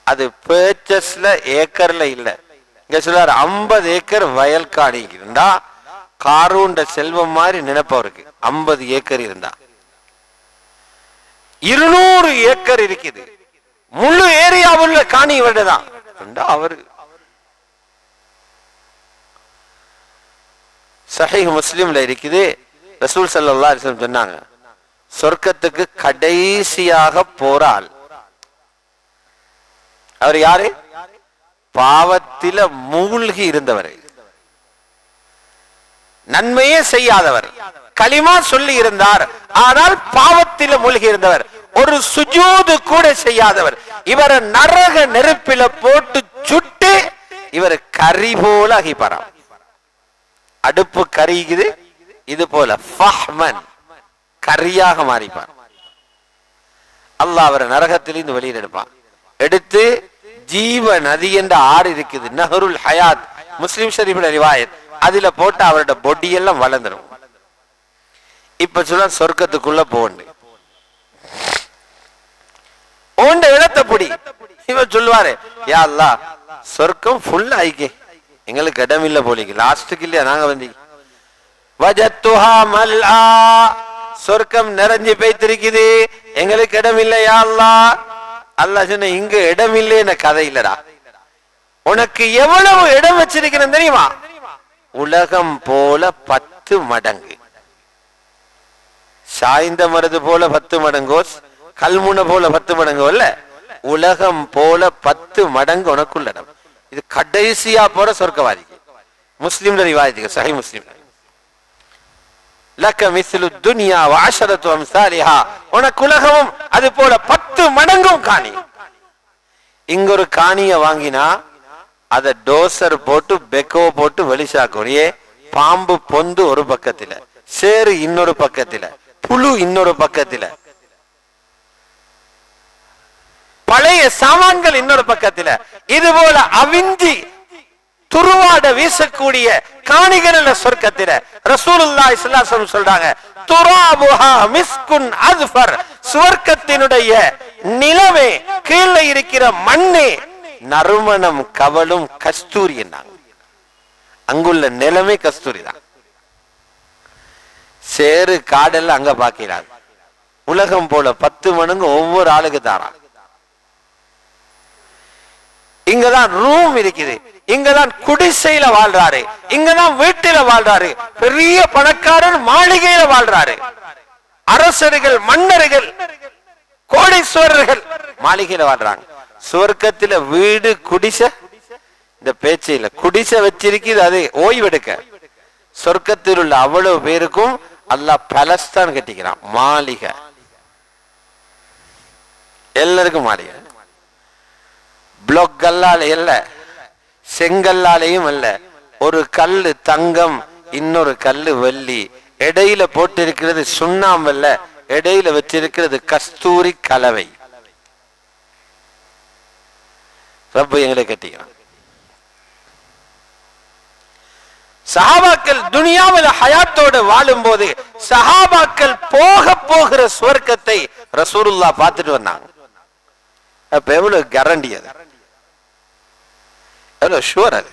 அது பர்ச்சஸ்ல ஏக்கர்ல இல்ல. இங்க சொல்றாரு 50 ஏக்கர் வயல் காணி இருந்தா காரூண்ட செல்வம் மாதிரி நினைப்பவருக்கு 50 ஏக்கர் இருந்தா 200 ஏக்கர் இருக்குது. முழு ஏரியாவுள்ள காணி இவர்தான். அவரு சஹீஹ் முஸ்லிம்ல இருக்குது. ரசூல் ஸல்லல்லாஹு அலைஹி வஸல்லம் சொன்னாங்க, சொர்க்கத்துக்கு கடைசியாக போறால் அவர் யாரு? பாவத்தில மூழ்கி இருந்தவர், நன்மையே செய்யாதவர், களிமா சொல்லி இருந்தார் ஆனால் பாவத்தில மூழ்கி இருந்தவர், ஒரு சுஜூது கூட செய்யாதவர். இவரை நரக நெருப்பில போட்டு சுட்டு இவர் கரி போல ஆகிப்பாராம். அடுப்பு கரிக்குது, இது போல ஃபஹ்மன் கரியாக மாறிப்பார். அல்லாஹ் அவரை நரகத்திலிருந்து வெளியில் எடுப்பான். எடுத்து ஜீவ நதி என்ற ஆறு இருக்குது, நஹருல் ஹயாத், முஸ்லிம் ஷரீஃப்ல ரிவாயத், அதுல போட்டு அவரோட பொடி எல்லாம் வளர்ந்துடும். இப்ப சொல்ல சொர்க்கத்துக்குள்ள போண்டு ஓண்ட இடத்தை பொடி. இவன் சொல்லுவாரு, யா அல்லாஹ் சொர்க்கம் ஃபுல் ஆயிக்கே, எங்களுக்கு இடம் இல்ல போலிக்கு, லாஸ்ட்டுக்கு இல்லையா நாங்க வந்து வஜத்துஹா மல்ஆ, சொர்க்கம் நிறைஞ்சு போய்த்திருக்குது, எங்களுக்கு இடம் இல்லையா அல்லாஹ். அல்லாஹ் சொன்ன, இங்க இடம் இல்லைன்னு கதை இல்லடா, உனக்கு எவ்வளவு இடம் வச்சிருக்கிறேன் தெரியுமா? உலகம் போல 10 மடங்கு, சாய்ந்த மருது போல 10 மடங்கோ, கல்முனை போல 10 மடங்கோ இல்ல, உலகம் போல 10 மடங்கு உனக்குள்ள இடம். இது கடைசியா போற சொர்க்கவாதிக்கு. முஸ்லிம்ல ரிவாயத்துக்கு, சஹீஹ் முஸ்லிம், லக்க மிஸ்லு துன்யா வ அஷரத்து அம்சாலிஹா, உனக்கு உலகமும் அது போல 10 மடங்கும் காணி. இங்க ஒரு காணிய வாங்கினா அத டோசர் போட்டு பெக்கோ போட்டு வெளிசாக்குறியே, பாம்பு பொந்து ஒரு பக்கத்துல, சேரு இன்னொரு பக்கத்துல, புழு இன்னொரு பக்கத்துல, பழைய சாமான்கள் இன்னொரு பக்கத்துல, இது போல அவிஞ்சி துருவாட வீசக்கூடிய காணிகள் சொர்க்கத்தில ரசூலுல்லாஹி ஸல்லல்லாஹு அலைஹி வஸல்லம் சொல்றாங்க, துராபுஹா மிஸ்குன் அஸ்ஃபர், சுவர்க்கத்தினுடைய நிலவே, கீழே இருக்கிற மண்ணே நறுமணம் கவலும் கஸ்தூரி என்னாங்க. அங்குள்ள நிலமே கஸ்தூரி தான். சேரு காடெல்லாம் அங்க பாக்கிறார். உலகம் போல 10 மடங்கு ஒவ்வொரு ஆளுக்கு தாரான். இங்கதான் ரூம் இருக்குது, இங்கதான் குடிசையில வாழ்றாரு, இங்கதான் வீட்டில வாழ்றாரு, பெரிய பணக்காரர் மாளிகையில வாழ்றாரு, அரசர்கள் மன்னர்கள் கோடீஸ்வரர்கள் மாளிகையில வாழ்றாங்க. சுவர்க்கத்துல வீடு குடிசை இந்த பேச்சே இல்ல, குடிசை வச்சிருக்கிறது அது ஓய்வெடுக்க. சொர்க்கத்தில் உள்ள அவ்வளவு பேருக்கும் அல்லாஹ் பலஸ்தான் கட்டிக்கிறான், மாளிகை, எல்லாருக்கும் மாளிகை. பிளாக் கல்லால இல்ல, செங்கல்லாலையும் அல்ல, ஒரு கல்லு தங்கம், இன்னொரு கல்லு வெள்ளி, இடையில போட்டிருக்கிறது சுண்ணாம்பல்ல, இடையில வச்சிருக்கிறது கஸ்தூரி கலவை. ரப்பு எங்களை கட்டிக்கிறான். சஹாபாக்கள் துனியாவில் ஹயாத்தோடு வாழும் போது சஹாபாக்கள் போக போகிற சுவர்க்கத்தை ரசூலுல்லாஹ் பார்த்துட்டு வந்தாங்க. அப்ப எவ்வளவு கேரண்டி, அது எவ்வளவு ஷூர். அது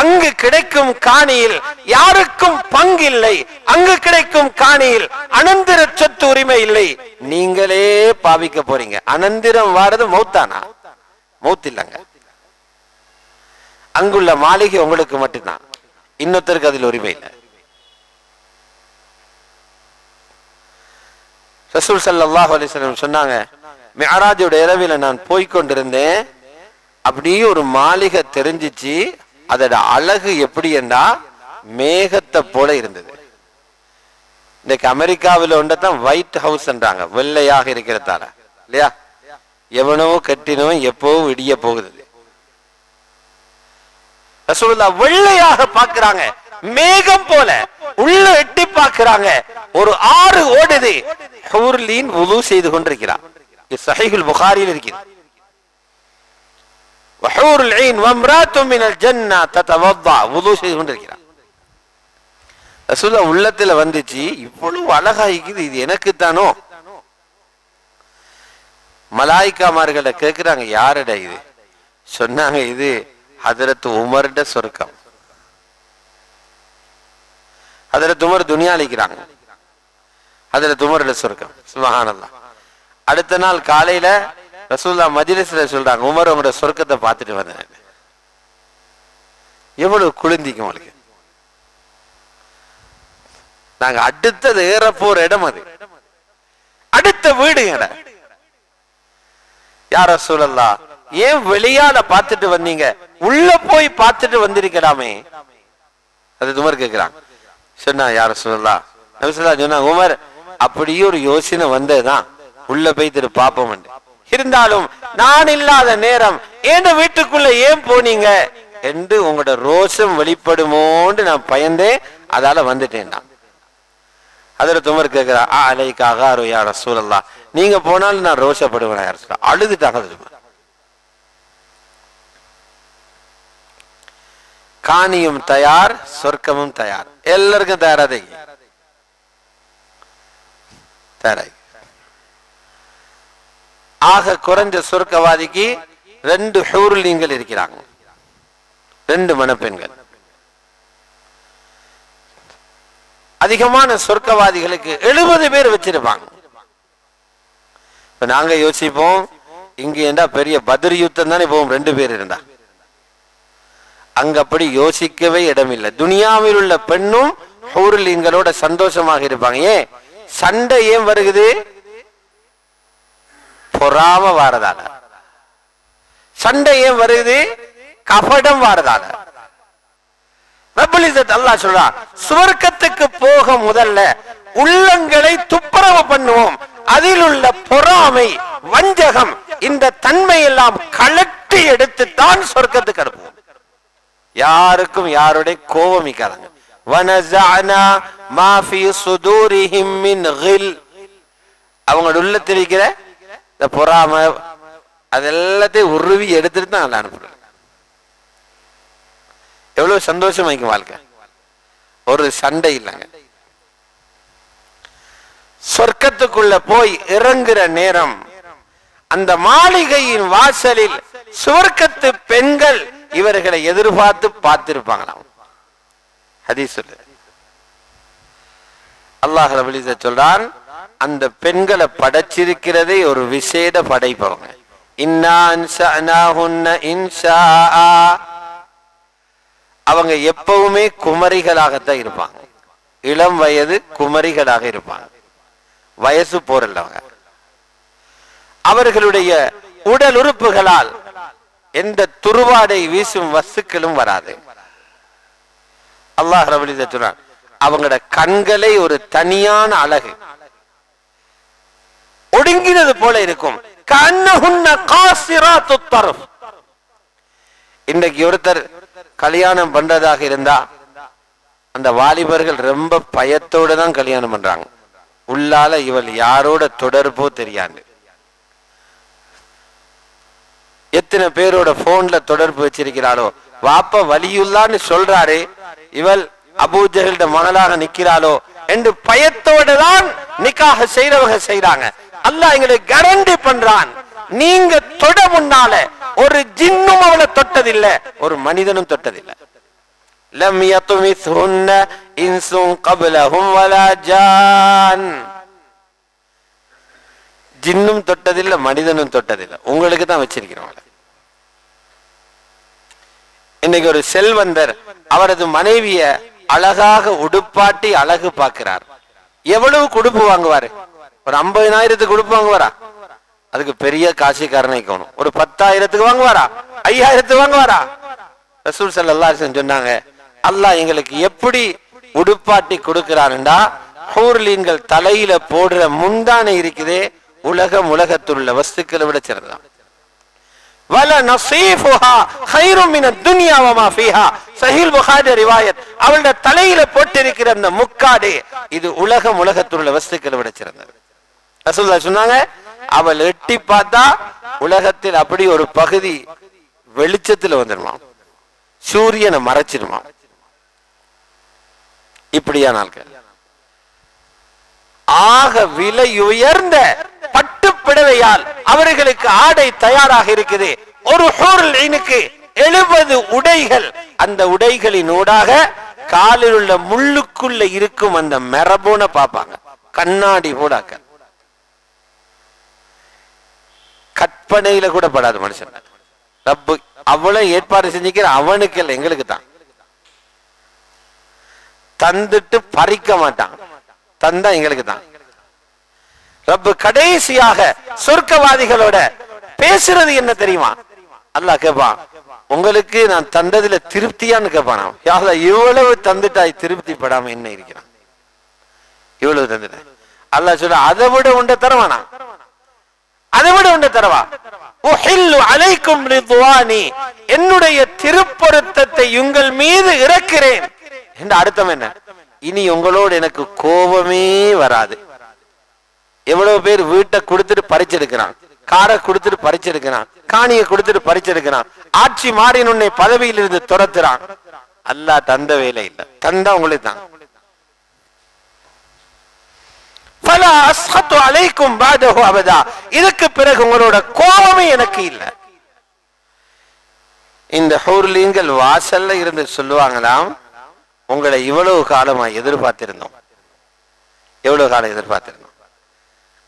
அங்கு கிடைக்கும் காணியில் யாருக்கும் பங்கில்லை, அங்கு கிடைக்கும் காணியில் அனந்திர சொத்து உரிமை இல்லை, நீங்களே பாவிக்க போறீங்க. அனந்திரம் வாரது மௌத்தானா? மௌத் இல்லங்க. அங்குள்ள மாளிகை உங்களுக்கு மட்டும்தான், இன்னொருத்தருக்கு அதில் உரிமை இல்லை. ரசூல் ஸல்லல்லாஹு அலைஹி வஸல்லம் சொன்னாங்க, மிஅராஜோட இரவில நான் போய்கொண்டிருந்தேன், அப்படியே ஒரு மாளிகை தெரிஞ்சிச்சு, அதோட அழகு எப்படி என்றா மேகத்தை போல இருந்தது. இன்னைக்கு அமெரிக்காவில் ஒன்றதான் ஒயிட் ஹவுஸ் என்றாங்க, வெள்ளையாக இருக்கிறதால இல்லையா? எவனோ கட்டினவன் எப்பவும் இடிய போகுது. ரசூலுல்லாஹ் வெள்ளையாக பார்க்கிறாங்க, மேகம் போல உள்ள எட்டி பார்க்கிறாங்க, ஒரு ஆறு ஓடுது, ஹூர்லீன் வுது செய்து கொண்டிருக்கிறார். இது ஸஹீஹுல் புகாரியில் இருக்குது. வஹூருல் ஈன் வம்ராத்து மினல் ஜன்னah ததவضா, வுது செய்து கொண்டிருக்கிறார். ரசூலுல்லாஹ் உள்ளத்துல வந்துச்சு, இவ்வளவு அழகா இருக்குது, இது எனக்கு தானோ? மலாயிக்காமார்களை கேட்கிறாங்க, யாரடா இது? சொன்னாங்க, இது ஹதரத் உமர்ட சொர்க்கம். ஹதரத் உமர் துனியாலிக்கிறாங்க, ஹதரத் உமர்ட சொர்க்கம். சுப்ஹானல்லாஹ். அடுத்த நாள் காலையில ரசூலுல்லாஹ் மஜ்லிஸ்ல சொல்றாங்க, உமர் உங்களோட சொர்க்கத்தை பார்த்துட்டு வந்தேன். எவ்வளவு குளிர்ந்திக்கும் உங்களுக்கு. நாங்க அடுத்தது ஏற போற இடம், அது அடுத்த வீடு. யார் ரசூலல்லாஹ், ஏன் வெளியால பார்த்துட்டு வந்தீங்க, உள்ள போய் பார்த்துட்டு வந்திருக்கலாமே? அது உமர் கேட்கிறான். சொன்னா, யார் ரசூலல்லாஹ், நபி ஸல்லல்லாஹு அலைஹி வஸல்லம் சொன்னாங்க, உமர் அப்படியே ஒரு யோசனை வந்ததுதான், உள்ள போய் திரு பாப்போம். இருந்தாலும் நான் இல்லாத நேரம் ஏன் வீட்டுக்குள்ள ஏன் போனீங்க என்று உங்களோட ரோஷம் வெளிப்படுமோன்னு நான் பயந்தேன், அதால வந்துட்டேன். ஹதரத் உமர் கேட்கிறா, அலைக அகாரு யா ரசூலல்லாஹ், நீங்க போனாலும் நான் ரோஷப்படுவேன் யா ரசூலல்லாஹ். அழுதுட்டாங்க. காணியும் தயார், சொர்க்கமும் தயார், எல்லாருக்கும் தயாராதே தயாராய். ஆக குறைஞ்ச சொர்க்கவாதிக்கு 2 ஹூர்லீன்கள் இருக்கிறாங்க, 2 மணப்பெண்கள். அதிகமான சொர்க்கவாதிகளுக்கு 70 பேர் வச்சிருப்பாங்க. இப்ப நாங்க யோசிப்போம், இங்க ஏண்டா பெரிய பத்ர் யுத்தம் தானே போவோம் 2 பேர் இருந்தா. அங்க அப்படி யோசிக்கவே இடமில்லை. துனியாவில் உள்ள பெண்ணும் ஹூர்லீன்களோட சந்தோஷமாக இருப்பாங்க. ஏன் சண்டை ஏன் வருகிறது? பொறாம வாரதால. சண்டை ஏன் வருகிறது? கபடம் வாரதால. ரப்பல் இஸ்ஸத் அல்லாஹ் சொல்றான், சுவர்க்கத்துக்கு போக முதல்ல உள்ளங்களை துப்புரவு பண்ணுவோம், அதில் உள்ள பொறாமை, வஞ்சகம், இந்த தன்மை எல்லாம் கலட்டி எடுத்துத்தான் சொர்க்கத்துக்கு அனுப்புவோம். யாருக்கும் யாருடைய கோபமிக்காதாங்க. வனஸஅனா மா ஃபீ சுதூரிஹிம் மின் கில், அவங்க உள்ளத்தில் இருக்கிற இந்த பொறாமை அதெல்லாத்தையும் உருவி எடுத்துட்டு தான் அல்லாஹ் அனுப்புறாங்க. எவ்வளவு சந்தோஷமாய்க்கும் வாழ்க்கை, ஒரு சண்டை இல்லைங்க. சொர்க்கத்துக்குள்ள போய் இறங்குற நேரம் அந்த மாளிகையின் வாசலில் சுவர்க்கத்து பெண்கள் இவர்களை எதிர்பார்த்து பார்த்திருப்பாங்களாம். ஹதீஸ் சொல்லு. அல்லாஹ் ரப்பல் இஸ்ஸத் சொல்றான், அந்த பெண்களை படைச்சிருக்கிறதே ஒரு விசேட படைப்பவங்க. இன்னா அன்ஷஅனாஹுன்ன இன்ஷாஆ. அவங்க எப்பவுமே குமரிகளாகத்தான் இருப்பாங்க. இளம் வயது குமரிகளாக இருப்பாங்க. வயசு போறல்லவங்க. அவர்களுடைய உடல் உறுப்புகளால் எந்த துருவாடை வீசும் வஸ்துக்களும் வராது. அல்லாஹ் ரப்பல் இஸ்ஸத் சொல்றான், அவங்களோட கண்களை ஒரு தனியான அழகு, ஒடுங்கினது போல இருக்கும். கஅன்னஹுன்ன காஸிராத்துத் தர்ஃப். இன்றைக்கு ஒருத்தர் கல்யாணம் பண்றதாக இருந்தா அந்த வாலிபர்கள் ரொம்ப பயத்தோடு தான் கல்யாணம் பண்றாங்க. உள்ளால இவள் யாரோட தொடர்போ தெரியாது. எத்தனை பேரோட போன்ல தொடர்பு வச்சிருக்கிறாளோ, வாப்ப வலியுல்லான்னு சொல்றாரு, இவள் அபூஜஹல்ட மகளாக நிக்கிறாளோ என்று பயத்தோடு தான் நிக்காஹ் செய்றவங்க செய்றாங்க. அல்லாஹ் எங்களுக்கு கேரண்டி பண்றான், நீங்க தொட முன்னால ஒரு ஜின்னும் அவளை தொட்டதில்லை, ஒரு மனிதனும் தொட்டதில்லை. லம் யத்மிஸ்ஹுன்ன இன்சுன் கப்லஹும் வலா ஜான். ஜின்னும் தொட்டதில்லை, மனிதனும் தொட்டதில்லை. உங்களுக்கு தான் வச்சிருக்கிறோம். இன்னைக்கு ஒரு செல்வந்தர் அவரது மனைவிய அழகாக உடுப்பாட்டி அழகு பார்க்கிறார். எவ்வளவு குடுப்பு வாங்குவாரு? ஒரு 50,000 உடுப்பு வாங்குவாரா? அதுக்கு பெரிய காசிக்காரனை காணும். ஒரு 10,000 வாங்குவாரா? 5,000 வாங்குவாரா? ரசூல் ஸல்லல்லாஹு அலைஹி வஸல்லம் சொன்னாங்க, அல்லாஹ் எங்களுக்கு எப்படி உடுப்பாட்டி கொடுக்கிறான்டா, ஹூர்லீன்கள் தலையில போடுற முந்தானை இருக்குதே, உலகத்தில் உள்ள வஸ்துக்களை விட சிறந்ததான். வல நஸீஃபுஹா கைரும் மினத் துன்யா வமா ஃபீஹா. ஸஹீஹ் புகாரி ரிவாயத். அவளுடைய தலையில போட்டிருக்கிற அந்த முக்காடு இது உலகத்தில் உள்ள வஸ்துக்களை விட சிறந்தது. ரசூலுல்லாஹ் சொன்னாங்க, அவள் எட்டி பார்த்தா உலகத்தில் அப்படி ஒரு பகுதி வெளிச்சத்தில் வந்துடுமா, சூரியனை மறைச்சிடுமா. இப்படியா நாட்கள் ஆக விலை உயர்ந்த பட்டு பிடவையால் அவர்களுக்கு ஆடை தயாராக இருக்குது. ஒரு ஹூருல் ஈனுக்கு 70 உடைகள். அந்த உடைகளின் ஊடாக காலில் உள்ள முள்ளுக்குள்ள இருக்கும் அந்த மெரபோன பார்ப்பாங்க. கண்ணாடி போடாக்க கற்பனையில கூட படாது மனுஷன். ரப்பு அவ்வளவு ஏற்பாடு செஞ்சுக்கிற அவனுக்கு இல்லை, எங்களுக்கு தான். தந்துட்டு பறிக்க மாட்டான், தந்தா எங்களுக்கு தான். ரப்பு கடைசியாக சொர்க்கவாதிகளோட பேசுறது என்ன தெரியுமா? அல்லாஹ் கேட்பான், உங்களுக்கு நான் தந்ததுல திருப்தியான்னு கேட்பான். இவ்வளவு தந்துட்டாய் திருப்தி படாம என்ன இருக்கிறான்? இவ்வளவு தந்துட்ட. அல்லாஹ் சொல்ல, அதை விட உண்ட தரவானா? அதை விட உண்ட தரவா? உஹில்லு அலைக்கும் ரிதுவானி, என்னுடைய திருப்பொருத்தத்தை உங்கள் மீது இறக்கிறேன் என்ற அர்த்தம் என்ன? இனி உங்களோடு எனக்கு கோபமே வராது. எவ்வளவு பேர் வீட்டை கொடுத்துட்டு பறிச்செடுக்கிறான், காரை கொடுத்துட்டு பறிச்செடுக்கிறான், காணியை கொடுத்துட்டு பறிச்செடுக்கிறான், ஆட்சி மாறின உன்னை பதவியில் இருந்து துரத்துறான். அல்லாஹ் தந்த வேலை இல்லை, தந்தா உங்களுக்கு தான். இதுக்கு பிறகு உங்களோட கோபமே எனக்கு இல்லை. இந்த ஹூர்லீன்கள் வாசல்ல இருந்து சொல்லுவாங்களாம், உங்களை இவ்வளவு காலமா எதிர்பார்த்திருந்தோம், எவ்வளவு காலம் எதிர்பார்த்திருந்தோம்.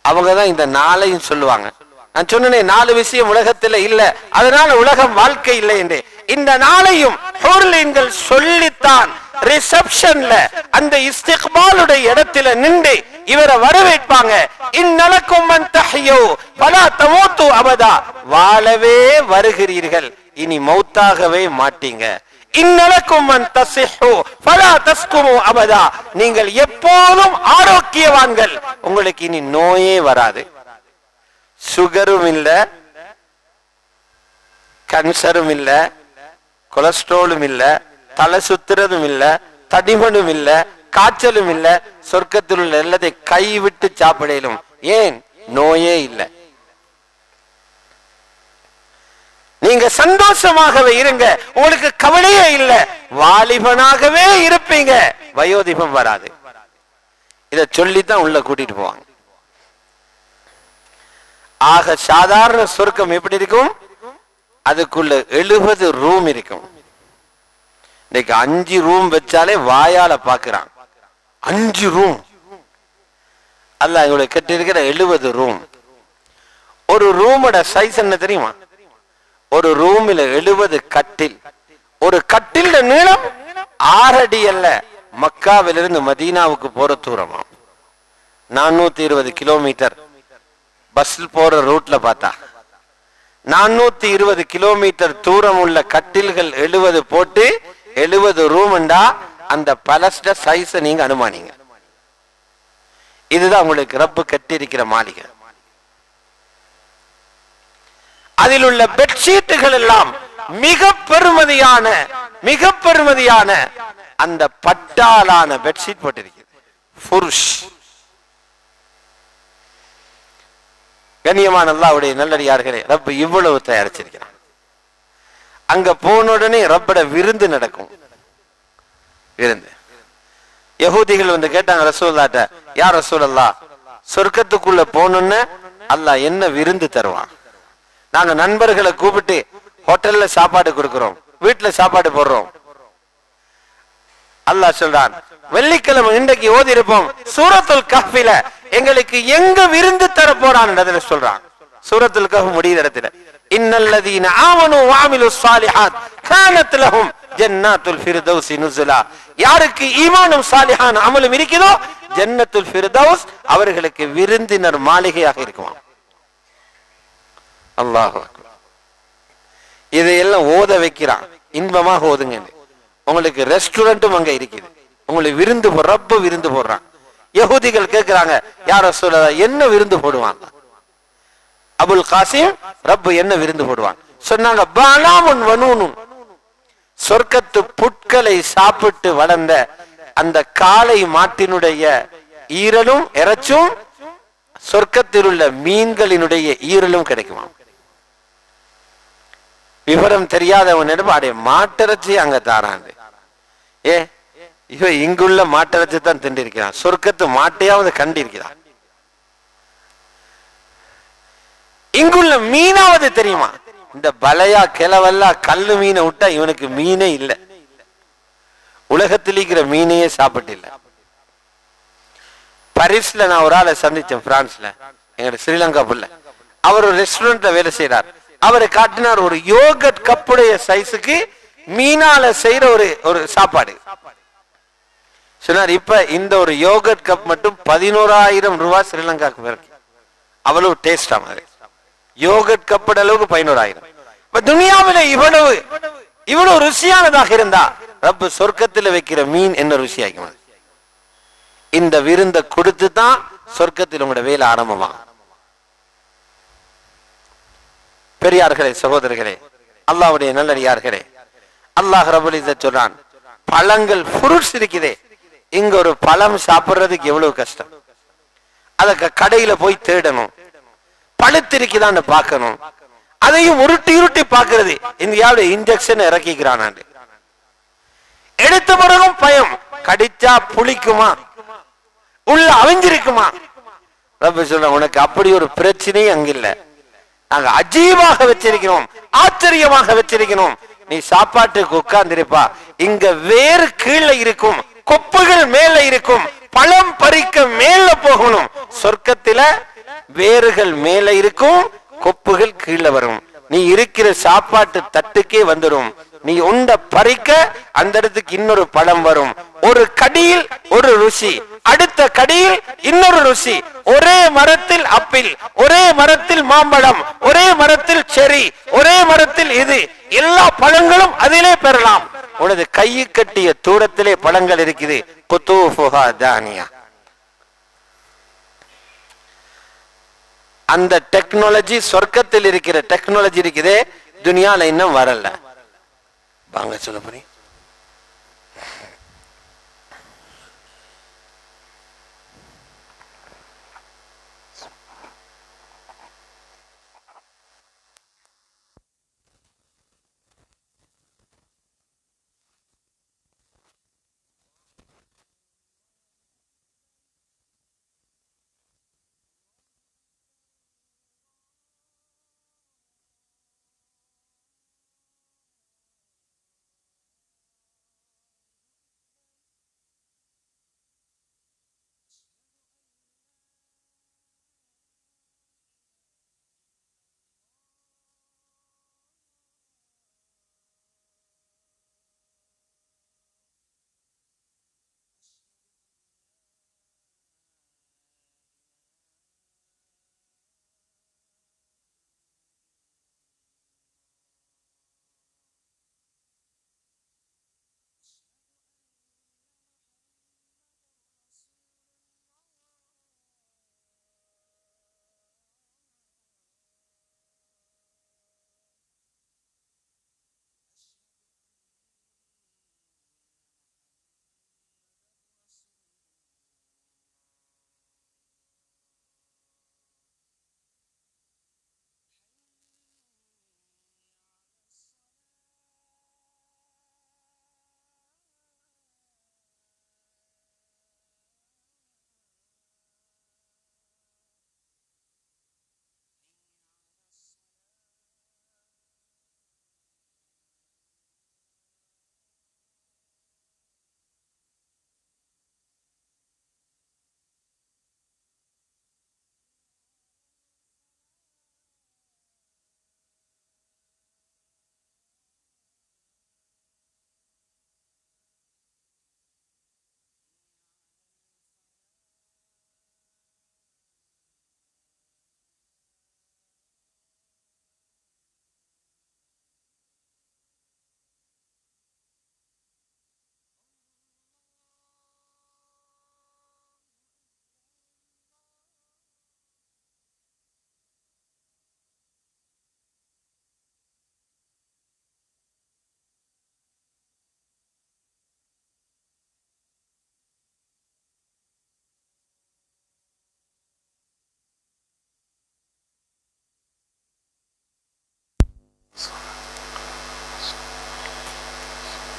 அவங்கதான் இந்த நாளையும் சொல்லுவாங்க. நான் சொன்னேன் 4 விஷயம் உலகத்துல இல்ல, அதனால உலகம் வாழ்க்கை இல்லை என்று. இந்த நாளையும் ஹூர்லீன்கள் சொல்லித்தான் ரிசப்ஷன்ல அந்த இஸ்திக்பாலுடைய இடத்துல நின்று இவரை வரவேற்பாங்க. இன்னலக்கும் மன் தஹ்யு ஃபலா தமூது அபதா, வாழவே வருகிறீர்கள், இனி மௌத்தாகவே மாட்டீங்க. இன்னலக்கும் மன் தஸிஹு ஃபலா தஸ்குமு அபதா, நீங்கள் எப்போதும் ஆரோக்கியவான்கள், உங்களுக்கு இனி நோயே வராது. சுகரும் இல்ல, கேன்சரும் இல்ல, கொலஸ்ட்ராலும் இல்ல, தலை சுத்துறதும் இல்ல, தடிமனும் இல்ல, காய்ச்சலும் இல்ல. சொர்க்கத்தில் உள்ள எல்லாத்தை கைவிட்டு சாப்பிடலும். ஏன்? நோயே இல்லை. நீங்க சந்தோஷமாகவே இருங்க, உங்களுக்கு கவலையே இல்லை, வாலிபனாகவே இருப்பீங்க, வயோதிபம் வராது. இத சொல்லித்தான் உள்ள கூட்டிட்டு போவாங்க. ஆக சாதாரண சொர்க்கம் எப்படி இருக்கும்? அதுக்குள்ள 70 ரூம் இருக்கும். இன்னைக்கு 5 ரூம் வச்சாலே வாயால பாக்குறான். 5 ரூம் அல்லாஹ் இவங்களுக்கு கட்டி இருக்கிற 70 ரூம். ஒரு ரூமோட சைஸ் என்ன தெரியுமா? ஒரு ரூமில் 70 கட்டில். ஒரு கட்டில் நீளம் 6 அடி அல்ல, மக்காவிலிருந்து மதீனாவுக்கு போற தூரமா 420 கிலோமீட்டர். பஸ்ல போற ரூட்ல பார்த்தா 420 கிலோமீட்டர் தூரம் உள்ள கட்டில்கள் 70 போட்டு 70 ரூம்ண்டா அந்த பலஸ்ட சைஸ நீங்க அனுமானிங்க. இதுதான் உங்களுக்கு ரப்பு கட்டி இருக்கிற மாளிகை. அதில் உள்ள பெட்ஷீட்டுகள் எல்லாம் மிக பெருமதியான அந்த பட்டாலான பெட்ஷீட் போட்டிருக்கிறது. ஃபுருஷ். கண்ணியமான அல்லாஹ்வுடைய நல்லடியார்களே, ரப்பு இவ்வளவு தயாரிச்சிருக்கிறான். அங்க போன உடனே ரப்பட விருந்து நடக்கும். விருந்து. யஹூதிகள் வந்து கேட்டாங்க ரசூலுல்லாஹ்ட்ட, யா ரசூலல்லாஹ், சொர்க்கத்துக்குள்ள போனோன்னு அல்லாஹ் என்ன விருந்து தருவான்? நாங்க நண்பர்களை கூப்பிட்டு ஹோட்டல்ல சாப்பாடு கொடுக்கிறோம், வீட்டுல சாப்பாடு போடுறோம். அல்லாஹ் சொல்றான், வெள்ளிக்கிழமை இன்றைக்கு ஓதி இருப்போம் சூரத்துல் கஹ்ஃபில எங்களுக்கு எங்க விருந்து தர போறான்னு சொல்றான். சூரத்துல் கஹ்ஃப் முடிகிற இடத்துல இன்னல்லதீன ஆமனு வஅமிலுஸ் ஸாலிஹாத் கானத் லஹும் ஜன்னாத்துல் ஃபிர்தௌஸ் நுஸுலா. யாருக்கு ஈமானும் சாலிஹான அமலும் இருக்குதோ ஜன்னத்துல் ஃபிர்தௌஸ் அவர்களுக்கு விருந்தினர் மாளிகையாக இருக்குமா. அல்லாஹ் அக்பர். இதையெல்லாம் ஓத வைக்கிறான், இன்பமாக ஓதுங்க. உங்களுக்கு ரெஸ்டாரண்ட்டும் அங்க இருக்குது, உங்களுக்கு விருந்து ரப்பு விருந்து போடுறான். யஹூதிகள் கேட்கிறாங்க, யார் ரசூலல்லாஹ் என்ன விருந்து போடுவாங்க? அபுல் காசிம், ரப்பு என்ன விருந்து போடுவான்? சொன்னாங்க, பாலாமுன் வனூனுன், சொர்க்கத்து புட்களை சாப்பிட்டு வளர்ந்த அந்த காளை மாட்டினுடைய ஈரலும் இறைச்சும் சொர்க்கத்தில் உள்ள மீன்களினுடைய ஈரலும் கிடைக்குமா. விவரம் தெரியாதவனிடம் அடைய மாட்டிறைச்சி அங்க தாராண்டு. இவன் இங்குள்ள மாட்டிறைச்சி தான் திண்டிருக்கிறான், சொர்க்கத்து மாட்டையாவது கண்டிருக்கிறான். இங்குள்ள மீனாவது தெரியுமா? இந்த பலையா கிளவல்லா கல்லு மீனை விட்டா இவனுக்கு மீனே இல்லை. உலகத்தில் இருக்கிற மீனையே சாப்பிட்டு இல்லை. பாரிஸ்ல நான் ஒரு ஆளை சந்திச்சேன், பிரான்ஸ்ல, எங்க ஸ்ரீலங்கா புள்ள. அவர் ஒரு ரெஸ்டாரண்ட்ல வேலை செய்யறார். அவரை காட்டினார் ஒரு யோகட் கப்புடைய சைஸுக்கு மீனால செய்யற ஒரு சாப்பாடு. சொன்னார், இப்ப இந்த ஒரு யோகட் கப் மட்டும் 11,000 ரூபாய் ஸ்ரீலங்காக்கு இருக்கு. அவ்வளவு டேஸ்டா மாதிரி யோகட் கப்பட அளவுக்கு 11,000. இப்ப துனியாவில இவ்வளவு ருசியானதாக இருந்தா ரப்பு சொர்க்கத்தில் வைக்கிற மீன் என்ன ருசியாக்குமா. இந்த விருந்த கொடுத்து தான் சொர்க்கத்தில் உங்களோட வேலை ஆரம்பமாகும். பெரியார்களே, சகோதரர்களே, அல்லாஹ்வுடைய நல்லடியார்களே, அல்லாஹ் ரப்பல் இஸ்ஸத் சொல்றான், பழங்கள் ஃப்ரூட்ஸ் இருக்குதே, இங்க ஒரு பழம் சாப்பிடுறதுக்கு எவ்வளவு கஷ்டம். அதுக்கு கடையில போய் தேடணும், பழுத்திருக்குதான்னு பார்க்கணும், அதையும் உருட்டி பார்க்கிறது. இந்தியாவில் இன்ஜெக்ஷன் இறக்கிக்கிறான். எடுத்த பிறகும் பயம், கடிச்சா புளிக்குமா, உள்ள அவிஞ்சிருக்குமா. ரப்ப சொல்ற, உனக்கு அப்படி ஒரு பிரச்சனையும் அங்கில்ல, நாங்க அஜீவாக வச்சிருக்கிறோம், ஆச்சரியமாக வச்சிருக்கிறோம். நீ சாப்பாட்டுக்கு உட்கார்ந்திருப்பா, இங்க வேறு கீழே இருக்கும், கொப்புகள் மேல இருக்கும், பழம் பறிக்க மேல போகணும். சொர்க்கத்தில வேர்கள் மேல இருக்கும், கொப்புகள் கீழே வரும். நீ இருக்கிற சாப்பாட்டு தட்டுக்கே வந்துடும். நீ உண்ட பறிக்க அந்த இடத்துக்கு இன்னொரு பழம் வரும். ஒரு கடியில் ஒரு ருசி, அடுத்த கடியில் இன்னொரு ருசி. ஒரே மரத்தில் ஆப்பிள், ஒரே மரத்தில் மாம்பழம், ஒரே மரத்தில் செரி, ஒரே மரத்தில் இது, எல்லா பழங்களும் அதிலே பெறலாம். உனது கையை கட்டிய தூரத்திலே பழங்கள் இருக்குது. குதூஃபுஹா தானியா. அந்த டெக்னாலஜி சொர்க்கத்தில் இருக்கிற டெக்னாலஜி இருக்குதே, துனியால இன்னும் வரல. வாங்க சொல்ல போறீங்க.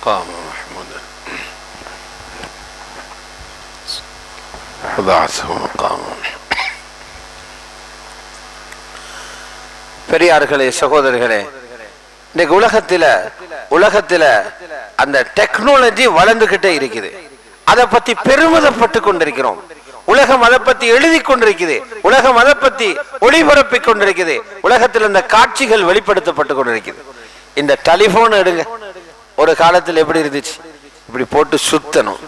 قام محمودا وبعثه مقاما. பெரியார்களே, சகோதரர்களே, இன்னைக்கு உலகத்துல அந்த டெக்னாலஜி வளர்ந்துகிட்டே இருக்குது. அதை பத்தி பெருமிதப்பட்டு கொண்டிருக்கிறோம். உலகம் அதை பத்தி எழுதி கொண்டிருக்குது. உலகம் அதை பத்தி ஒளிபரப்பிக் கொண்டிருக்குது. உலகத்தில் இந்த காட்சிகள் வெளிப்படுத்தப்பட்டு கொண்டிருக்குது. இந்த டெலிபோன் எடுங்க, ஒரு காலத்தில் எப்படி இருந்துச்சு? இப்படி போட்டு சுத்தணும்,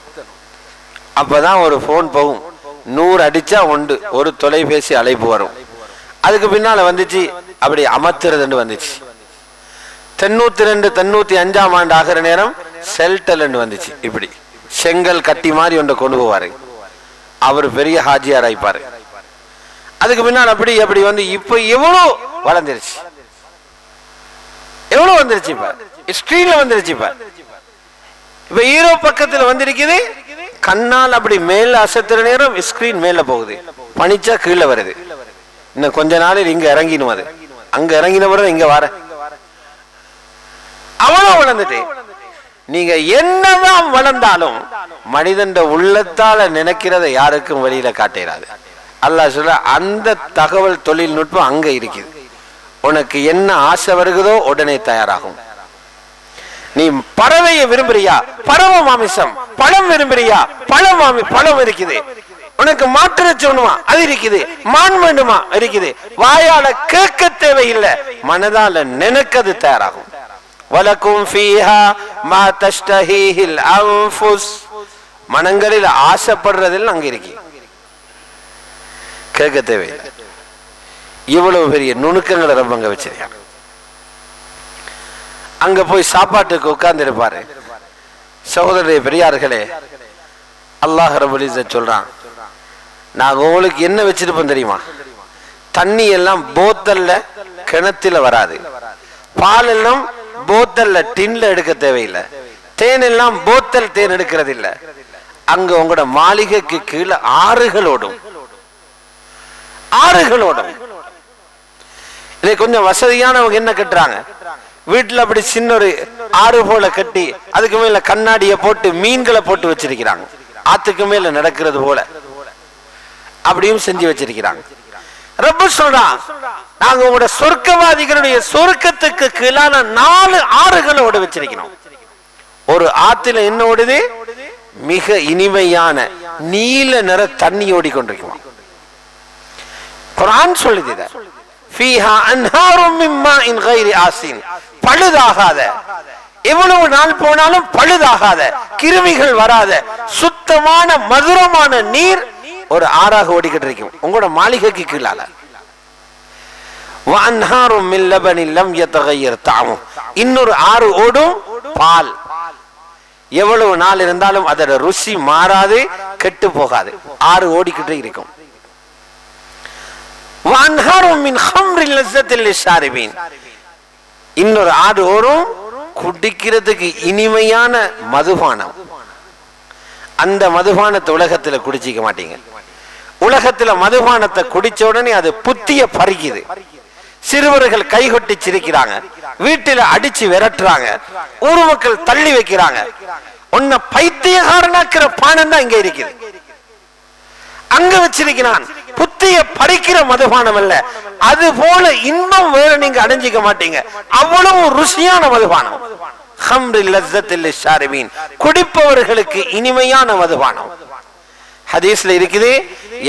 அப்பதான் ஒரு போன் போகும். 100 அடிச்சா உண்டு, ஒரு தொலைபேசி அழைப்பு வரும். அதுக்கு பின்னால வந்துச்சு அப்படி அமர்த்துறது வந்துச்சு. 92 95ஆம் ஆண்டு ஆகிற நேரம் செல்டல் வந்துச்சு. இப்படி செங்கல் கட்டி மாதிரி ஒன்றை கொண்டு போவாரு. அவர் பெரிய ஹாஜியார் ஆயிப்பாரு. அதுக்கு பின்னால் அப்படி அப்படி வந்து இப்ப எவ்வளவு வளர்ந்துருச்சு, எவ்வளவு வந்துருச்சு. இப்ப ஸ்கிரீன்ல வந்துருச்சு. இப்ப ஹீரோ பக்கத்துல வந்திருக்குது. கண்ணால் அப்படி மேல அசத்துற நேரம் ஸ்கிரீன் மேல போகுது, பனிச்சா கீழே வருது. இன்னும் கொஞ்ச நாளில் இங்க இறங்கினும். அது அங்க இறங்கின பிறகு இங்க வர அவ்வளவு வளர்ந்துட்டு. நீங்க என்னதான் வளர்ந்தாலும் மனிதன் உள்ளத்தால நினைக்கிறத யாருக்கும் வெளியில காட்டிடாது. அல்லாஹ் சொல்ல, அந்த தகவல் தொழில்நுட்பம் அங்க இருக்குது. உனக்கு என்ன ஆசை வருகிறதோ உடனே தயாராகும். நீ பறவையை விரும்புறியா? பறவை மாமிசம். பழம் விரும்புறியா? பழம் இருக்குது. உனக்கு மாற்று வேணுமா? அது இருக்குது. மான் வேண்டுமா? இருக்குது. வாயால கேட்க தேவையில்லை, மனதால நினைக்கிறது தயாராகும். வலக்கும் ஃபீஹா மா தஷ்தஹீஹில் அன்ஃபுஸ். மனங்களில் ஆசைப்படுறதில் அங்க இருக்கு, கேட்க தேவையில்லை. இவ்வளவு பெரிய நுணுக்கங்களை ரொம்ப அங்க வச்சிருக்காங்க. அங்க போய் சாப்பாட்டுக்கு உட்கார்ந்து இருப்பாரு. சகோதரரே, பெரியார்களே, அல்லாஹ் ரப்பல் இஸ்ஸத் சொல்றான், நாங்க உங்களுக்கு என்ன வச்சிருப்போம் தெரியுமா? தண்ணி எல்லாம் போத்தல்ல கிணத்துல வராது, பால் எல்லாம் போத்தல்ல டின்ல எடுக்க தேவையில்லை, தேன் எல்லாம் போத்தல் தேன் எடுக்கிறது இல்ல. அங்க உங்களோட மாளிகைக்கு கீழே ஆறுகளோடும். இதை கொஞ்சம் வசதியானவங்க என்ன கட்டுறாங்க, வீட்டுல அப்படி சின்ன ஒரு ஆறு போல கட்டி அதுக்கு மேல கண்ணாடிய போட்டு மீன்களை போட்டு வச்சிருக்கிறாங்க. ஆத்துக்கு மேல நடக்கிறது போல அப்படியும் செஞ்சு வச்சிருக்கிறாங்க. ரப்பு சொல்றான், நாங்க உங்களோட சொர்க்கவாதிகளுடைய சொர்க்கத்துக்கு கீழான 4 ஆறுகளோடு வச்சிருக்கிறோம். ஒரு ஆத்துல என்ன ஓடுது? மிக இனிமையான நீல நிற தண்ணி ஓடிக்கொண்டிருக்கும். குர்ஆன் சொல்லுது, ஃபீஹா அன்ஹாரும் மின் மாஇன் கைரி ஆசின். பழுதாகாத, எவ்வளவு நாள் போனாலும் பழுதாகாத, கிருமிகள் வராத சுத்தமான மதுரமான நீர் ஒரு ஆறாக ஓடிக்கிட்டு இருக்கும் உங்களோட மாளிகைக்கு கீழால. வஅன்ஹாரும் மின் லபனின் லம் யதகய்யர் தஅமு. இன்னொரு ஆறு ஓடும், பால். எவ்வளவு நாள் இருந்தாலும் அதோட ருசி மாறாது, கெட்டு போகாது. ஆறு ஓடிக்கிட்டே இருக்கும். வஅன்ஹாரும் மின் ஹம்ரின் லஸ்ஸத்தில் லிஷாரிபீன். இன்னொரு ஆறு ஓடும், குடிக்கிறதுக்கு இனிமையான மதுபானம். அந்த மதுபானத்தை உலகத்துல குடிச்சிக்க மாட்டீங்க. உலகத்துல மதுபானத்தை குடிச்ச உடனே அது புத்திய பறிக்குது. சிறுவர்கள் கைகொட்டி சிரிக்கிறாங்க, வீட்டில அடிச்சு விரட்டுறாங்க, ஊர் மக்கள் தள்ளி வைக்கிறாங்க. உன்னை பைத்தியகாரனாக்கிற பானம் தான் இங்க இருக்குது. அங்க வச்சிருக்கிறான். புத்திய பறிக்கிற மதுபானம் அல்ல, அது போல இன்பம் வேற நீங்க அடைஞ்சிக்க மாட்டீங்க. அவ்வளவு ருசியான மதுபானம். ஹம்ரில் லஸ்ஸத்தில் லிஷாரிபீன். குடிப்பவர்களுக்கு இனிமையான மதுபானம். ஹதீஸ்ல இருக்குது,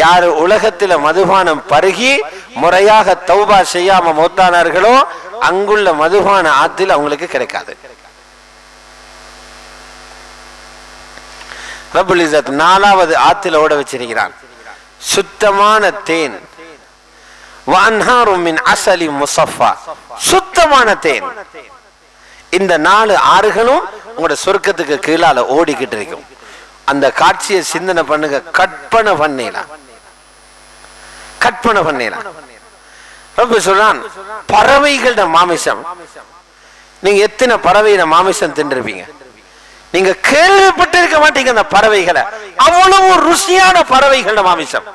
யாரு உலகத்துல மதுபானம் பருகி முறையாக தௌபா செய்யாம மௌத்தானார்களோ அங்குள்ள மதுபான ஆத்தில் அவங்களுக்கு கிடைக்காது. ரப்புல் இஸ்ஸத் 4வது ஆத்துல ஓட வச்சிருக்கிறான், சுத்தமான தேன். வஅன்ஹாரும் மின் அஸலி முஸஃபா. சுத்தமான தேன். இந்த 4 ஆறுகளும் உங்களோட சொர்க்கத்துக்கு கீழால ஓடிக்கிட்டு இருக்கும். அந்த காட்சியை சிந்தனை பண்ணுங்க, கற்பனை பண்ணலாம். ரப்பு சொல்றான், பறவைகளோட மாமிசம். நீங்க எத்தனை பறவையோட மாமிசம் தின்றிருப்பீங்க? நீங்க கேள்விப்பட்டிருக்க மாட்டீங்க அந்த பறவைகளை. அவ்வளவு ருசியான பறவைகளோட மாமிசம்.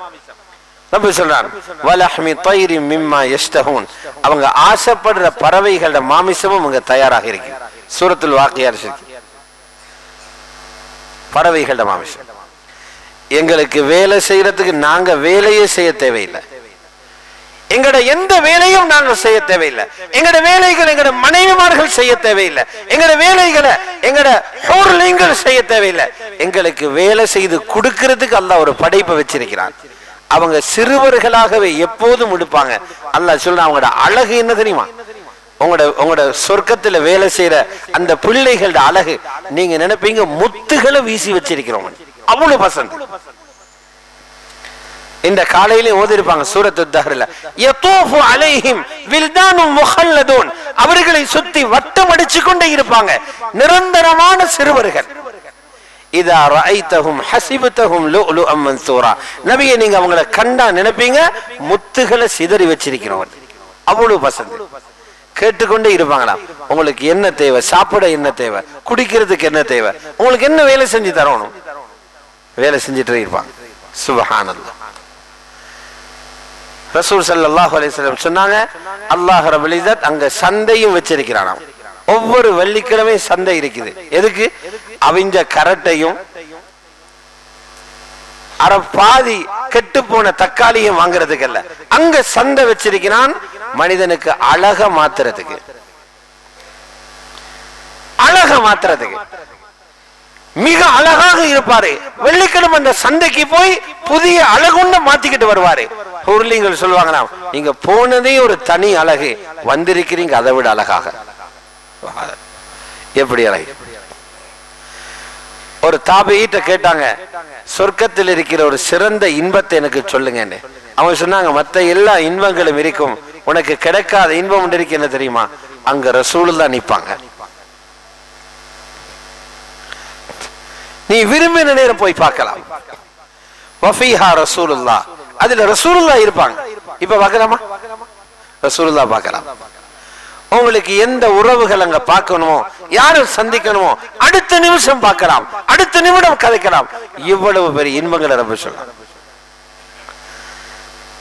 ரப்பு சொல்றான், வலஹ்மி தைரி மிம்மா யஷ்தஹூன். அவங்க ஆசைப்படுற பறவைகளோட மாமிசமும் அங்க தயாராக இருக்கு. சூரத்துல் வாக்கியா இருக்கு. பறவைகளோட மாமிசம். எங்களுக்கு வேலை செய்யறதுக்கு நாங்க வேலையே செய்ய தேவையில்லை. எங்கட எந்த வேலையும் நாங்க செய்ய தேவையில்லை. எங்கட வேலைகள் எங்கட மனைவிமார்கள் செய்ய தேவையில்லை. எங்கட வேலைகளை எங்கட ஹூர்லிங்கள் செய்ய தேவையில்லை. எங்களுக்கு வேலை செய்து கொடுக்கிறதுக்கு அல்லாஹ் ஒரு படைப்பை வச்சிருக்கிறான். அவங்க சிறுவர்களாகவே எப்போதும் எடுப்பாங்க. அல்லாஹ் சொல்ற அவங்களோட அழகு என்ன தெரியுமா? உங்களோட சொர்க்கத்துல வேலை செய்யற அந்த பிள்ளைகளோட அழகு நீங்க நினைப்பீங்க முத்துகளை வீசி வச்சிருக்கிறோம். அவ்வளவு பசங்க. இந்த காலையிலே ஓதிருப்பாங்க சூரத்து தஹ்ர்ல, யதூஃபு அலைஹிம் வில்தானும் முஹல்லதூன், அவர்களை சுத்தி வட்டம் அடிச்சு கொண்டே இருப்பாங்க நிரந்தரமான சிறுவர்கள். இதா ரஐதஹும் ஹஸிபதஹும் லுஅலுஅம் மன்சூரா, நபியே நீங்க அவங்கள கண்டா நினைப்பீங்க முத்துகளை சிதறி வச்சிருக்கிறோம். அவ்வளவு பசங்க கேட்டுக்கொண்டே இருப்பாங்களாம். உங்களுக்கு என்ன தேவை? சாப்பிட என்ன தேவை? குடிக்கிறதுக்கு என்ன தேவை? உங்களுக்கு என்ன வேலை செஞ்சு தரணும்? வேலை செஞ்சுட்டே இருப்பாங்க. சுப்ஹானல்லாஹ். ரசூல் ஸல்லல்லாஹு அலைஹி வஸல்லம் சொன்னாங்க, அல்லாஹ் ரப்பல் இஸ்ஸத் அங்க சந்தையும் வச்சிருக்கிறானாம். ஒவ்வொரு வெள்ளிக்கிழமை சந்தை இருக்குது. எதுக்கு? அவிஞ்ச கரட்டையும் பாதி கெட்டு போன தக்காளியும் வாங்குறதுக்கு அல்ல, அங்க சந்தை வச்சிருக்கிறான் மனிதனுக்கு அழக மாத்துறதுக்கு. அழக மாத்துறதுக்கு மிக அழகாக இருப்பாரு. வெள்ளிக்கிழமை அந்த சந்தைக்கு போய் புதிய அழகுன்னு மாத்திக்கிட்டு வருவாரு. ஹூர்லிங்கள் சொல்லுவாங்களாம், நீங்க போனதே ஒரு தனி அழகு, வந்திருக்கிறீங்க அதை விட அழகாக. எப்படி அழகு? ஒரு தாபியிட்ட கேட்டாங்க, சொர்க்கத்தில் இருக்கிற ஒரு சிறந்த இன்பத்தை எனக்கு சொல்லுங்கன்னு. அவங்க சொன்னாங்க, மற்ற எல்லா இன்பங்களும் இருக்கும், உனக்கு கிடைக்காத இன்பம் ஒன்று இருக்கு, என்ன தெரியுமா? அங்க ரசூலுல்லாஹ் நிப்பாங்க. நீ விரும்பின நேரம் போய் பார்க்கலாம். வஃபீஹா ரசூலுல்லாஹ், அதுல ரசூலுல்லாஹ் இருப்பாங்க. இப்ப பார்க்கலாமா? ரசூலுல்லாஹ் பார்க்கலாம். உங்களுக்கு எந்த உறவுகள் அங்க பார்க்கணுமோ, யாரும் சந்திக்கணுமோ, அடுத்த நிமிஷம் பார்க்கலாம், அடுத்த நிமிடம் கதைக்கலாம். இவ்வளவு பெரிய இன்பங்களை ரப்ப சொல்றான்.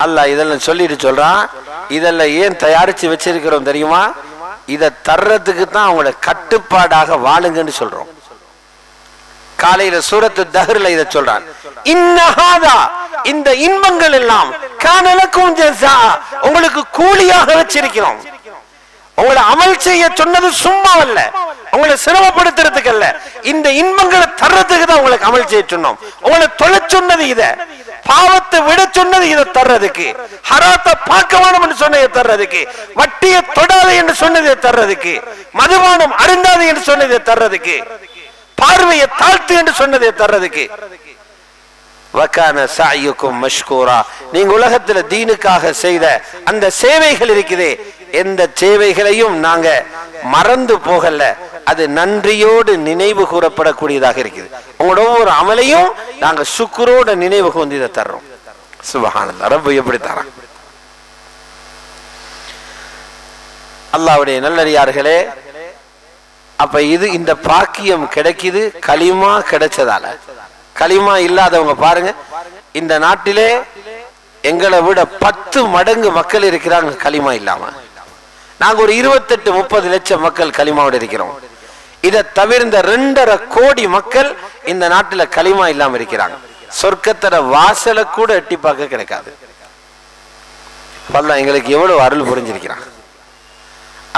அல்லாஹ் இதெல்லாம் சொல்லிட்டு சொல்றான், இதெல்லாம் ஏன் தயாரிச்சு வச்சிருக்கிறோம் தெரியுமா? இதை தர்றதுக்கு தான் அவங்கள கட்டுப்பாடாக வாழுங்கன்னு சொல்றோம். காலையில சூரத்து தஹ்ர்ல இதை சொல்றான், இன்னஹாதா, இந்த இன்பங்கள் எல்லாம் கானலக்கும் ஜஸா, உங்களுக்கு கூலியாக வச்சிருக்கிறோம். உங்களை அமல் செய்ய சொன்னது சும்மா அல்ல, உங்களை சிரமப்படுத்துறதுக்கு அல்ல, இந்த இன்பங்களை தர்றதுக்கு தான் உங்களுக்கு அமல் செய்ய சொன்னோம். உங்களை தொலை சொன்னது இத, பாவத்தை விட சொன்னது இதை தர்றதுக்கு, ஹராத்தை பார்க்க வேணும் என்று சொன்னதை தர்றதுக்கு, வட்டியை தொடாது என்று சொன்னதை தர்றதுக்கு, மதுபானம் அருந்தாது என்று சொன்னதை தர்றதுக்கு, பார்வையை தாழ்த்து என்று சொன்னதை தர்றதுக்கு. வகான சாயுக்கும் மஷ்கூரா, நீங்க உலகத்துல தீனுக்காக செய்த அந்த சேவைகள் இருக்குதே, எந்த சேவைகளையும் நாங்க மறந்து போகல, அது நன்றியோடு நினைவு கூறப்படக்கூடியதாக இருக்குது. உங்களோட ஒவ்வொரு அமலையும் நாங்க சுக்குரோட நினைவு கூர்ந்து இதை தர்றோம். சுப்ஹானல்லாஹ். ரப்பு எப்படி தரான்? அல்லாஹ்வுடைய நல்லடியார்களே, அப்ப இது இந்த பாக்கியம் கிடைக்குது கலிமா கிடைச்சதால. கலிமா இல்லாதவங்க பாருங்க, இந்த நாட்டிலே எங்களை விட 10 மடங்கு மக்கள் இருக்கிறாங்க கலிமா இல்லாம. நாங்க ஒரு 28-30 லட்சம் மக்கள் கலிமாவோட இருக்கிறோம். இதை தவிர்ந்த 2.5 கோடி மக்கள் இந்த நாட்டுல கலிமா இல்லாம இருக்கிறாங்க. சொர்க்கத்தர வாசலை கூட எட்டி பார்க்க கிடைக்காது. அல்லாஹ் எங்களுக்கு எவ்வளவு அருள் புரிஞ்சிருக்கிறான்,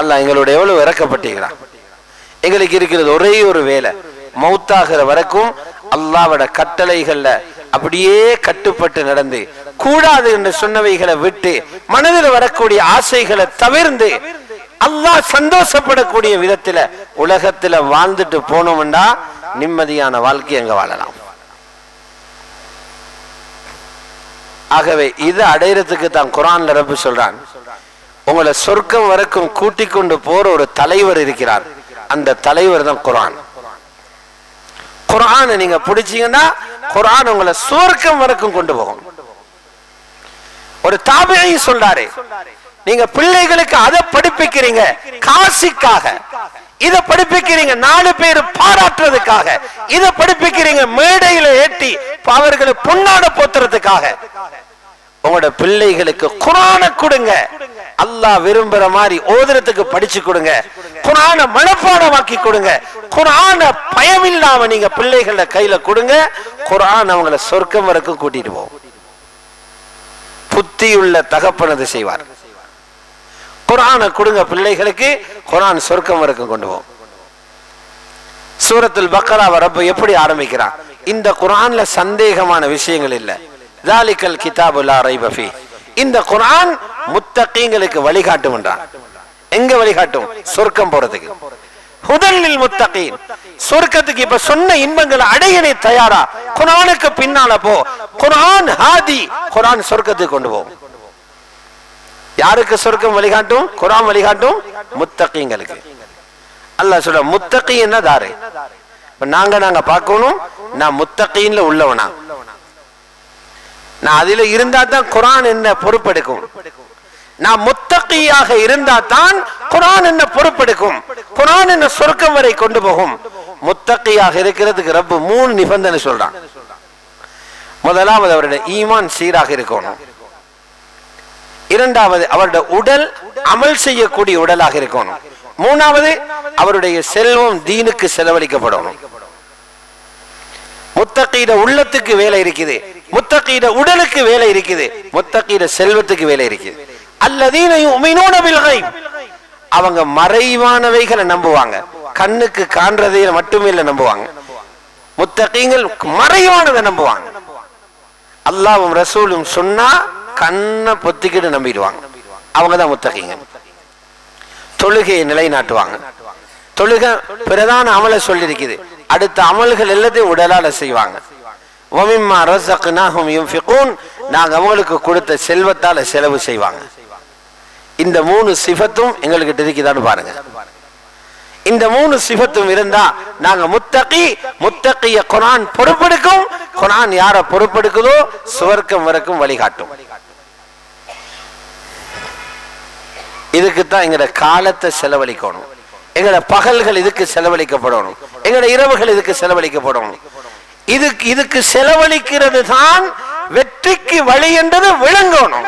அல்லாஹ் எங்களோட எவ்வளவு இறக்கப்பட்டிருக்கிறான். எங்களுக்கு இருக்கிறது ஒரே ஒரு வேலை, மௌத்தாகிற வரைக்கும் அல்லாஹ்வோட கட்டளைகள்ல அப்படியே கட்டுப்பட்டு நடந்து, கூடாது என்று சொன்னவைகளை விட்டு, மனதில் வரக்கூடிய ஆசைகளை தவிர்ந்து, அல்லாஹ் சந்தோஷப்படக்கூடிய விதத்துல உலகத்துல வாழ்ந்துட்டு போனோம்டா நிம்மதியான வாழ்க்கை அங்க வாழலாம். ஆகவே இது அடையறதுக்கு தான் குர்ஆன்ல ரப்பு சொல்றான், உங்களை சொர்க்கம் வரைக்கும் கூட்டிக் கொண்டு போற ஒரு தலைவர் இருக்கிறார், அந்த தலைவர் தான் குர்ஆன். குர்ஆனை நீங்க பிடிச்சீங்கன்னா குர்ஆன் உங்களை சொர்க்கம் வரைக்கும் கொண்டு போகும். ஒரு தாபிஈ சொல்றாரு, நீங்க பிள்ளைகளுக்கு அதை படிப்பிக்கிறீங்க காசிக்காக, இதை படிப்பிக்கிறீங்க 4 பேர் பாராட்டுறதுக்காக, இதை படிப்பிக்கிறீங்க மேடையில ஏற்றி அவர்களை பொன்னாட போத்துறதுக்காக. உங்களோட பிள்ளைகளுக்கு குர்ஆனை கொடுங்க, அல்லாஹ் விரும்புற மாதிரி ஓதுறதுக்கு படிச்சு கொடுங்க. குர்ஆனை மனப்பாடமாக்கி கொடுங்க. குர்ஆனை பயமில்லாம நீங்க பிள்ளைகள கையில கொடுங்க. குர்ஆன் அவங்களை சொர்க்கம் வரைக்கும் கூட்டிட்டு போகும். புத்தியுள்ள தகப்பனது செய்வார். குர்ஆனை கொடுங்க பிள்ளைகளுக்கு, குர்ஆன் சொர்க்கம் வரைக்கும் கொண்டு போகும். சூரத்துல் பக்ராவை ரப்ப எப்படி ஆரம்பிக்கிறான்? இந்த குர்ஆன்ல சந்தேகமான விஷயங்கள் இல்ல. ஜாலிகல் கிதாபு லா ரைப ஃபீ. இந்த குர்ஆன் முத்தகீங்களுக்கு வழிகாட்டும் என்றான். எங்க வழிகாட்டும்? சொர்க்கம் போறதுக்கு. ஹுதல் லில் முத்தகீன். சொர்க்கத்துக்கு இப்ப சொன்ன இன்பங்களை அடைய நீ தயாரா? குர்ஆனுக்கு பின்னால போ. குர்ஆன் ஹாதி. குர்ஆன் சொர்க்கத்துக்கு கொண்டு போகும். யாருக்கு சொர்க்கம் வழிகாட்டும்? குர்ஆன் வழிகாட்டும் முத்தகீங்களுக்கு. அல்லாஹ் சொல்ற முத்தகீன்னா தாரு. நாங்க பார்க்கணும், நான் முத்தகீன்ல உள்ளவனா, நான் அதில இருந்தா தான் குர்ஆன் என்ன பொறுப்பெடுக்கும். நான் முத்தகியாக இருந்தா தான் குர்ஆன் என்ன பொறுப்பெடுக்கும். குர்ஆன் என்ன சொர்க்கம் வரை கொண்டு போகும். முத்தகியாக இருக்கிறதுக்கு ரப்பு 3 நிபந்தனை சொல்றான். முதலாவது அவருடைய ஈமான் சீராக இருக்கணும். இரண்டாவது அவருடைய உடல் அமல் செய்யக்கூடிய உடலாக இருக்கணும். மூணாவது அவருடைய செல்வம் தீனுக்கு செலவழிக்கப்படணும். முத்தகீட உள்ளத்துக்கு வேலை இருக்குது, முத்தகீட உடலுக்கு வேலை இருக்குது, முத்தகீட செல்வத்துக்கு வேலை இருக்குது. அல்லதீன யுமினூன பில் கைப். அவங்க மறைவானவைகளை நம்புவாங்க, கண்ணுக்கு காண்றதை மட்டுமே இல்ல நம்புவாங்க. முத்தகீங்கள் மறைவானதை நம்புவாங்க. அல்லாஹ்வும் ரசூலும் சொன்னா கண்ணை பொத்திக்கிட்டு நம்பிடுவாங்க. அவங்கதான் முத்தகீங்கள். தொழுகையை நிலைநாட்டுவாங்க. தொழுகை பிரதான அமலை சொல்லி இருக்குது. அடுத்த அமல்கள் எல்லாத்தையும் உடலால செய்வாங்க. வமிம்மா ரஸக்னாஹும் யுன்ஃபிகூன். நாங்க அவங்களுக்கு கொடுத்த செல்வத்தால செலவு செய்வாங்க. இந்த 3 சிஃபத்தும் எங்களுக்கு இருக்குதான்னு பாருங்க. இந்த 3 சிஃபத்தும் இருந்தா நாங்க முத்தகி. முத்தகிய குர்ஆன் பொறுப்பெடுக்கும். குர்ஆன் யார பொறுப்பெடுக்குதோ சுவர்க்கம் வரைக்கும் வழிகாட்டும். இதுக்குத்தான் எங்கட காலத்தை செலவழிக்கணும். எங்கட பகல்கள் இதுக்கு செலவழிக்கப்படணும். எங்கட இரவுகள் இதுக்கு செலவழிக்கப்படணும். இதுக்கு செலவழிக்கிறது தான் வெற்றிக்கு வழி என்றது விளங்கணும்.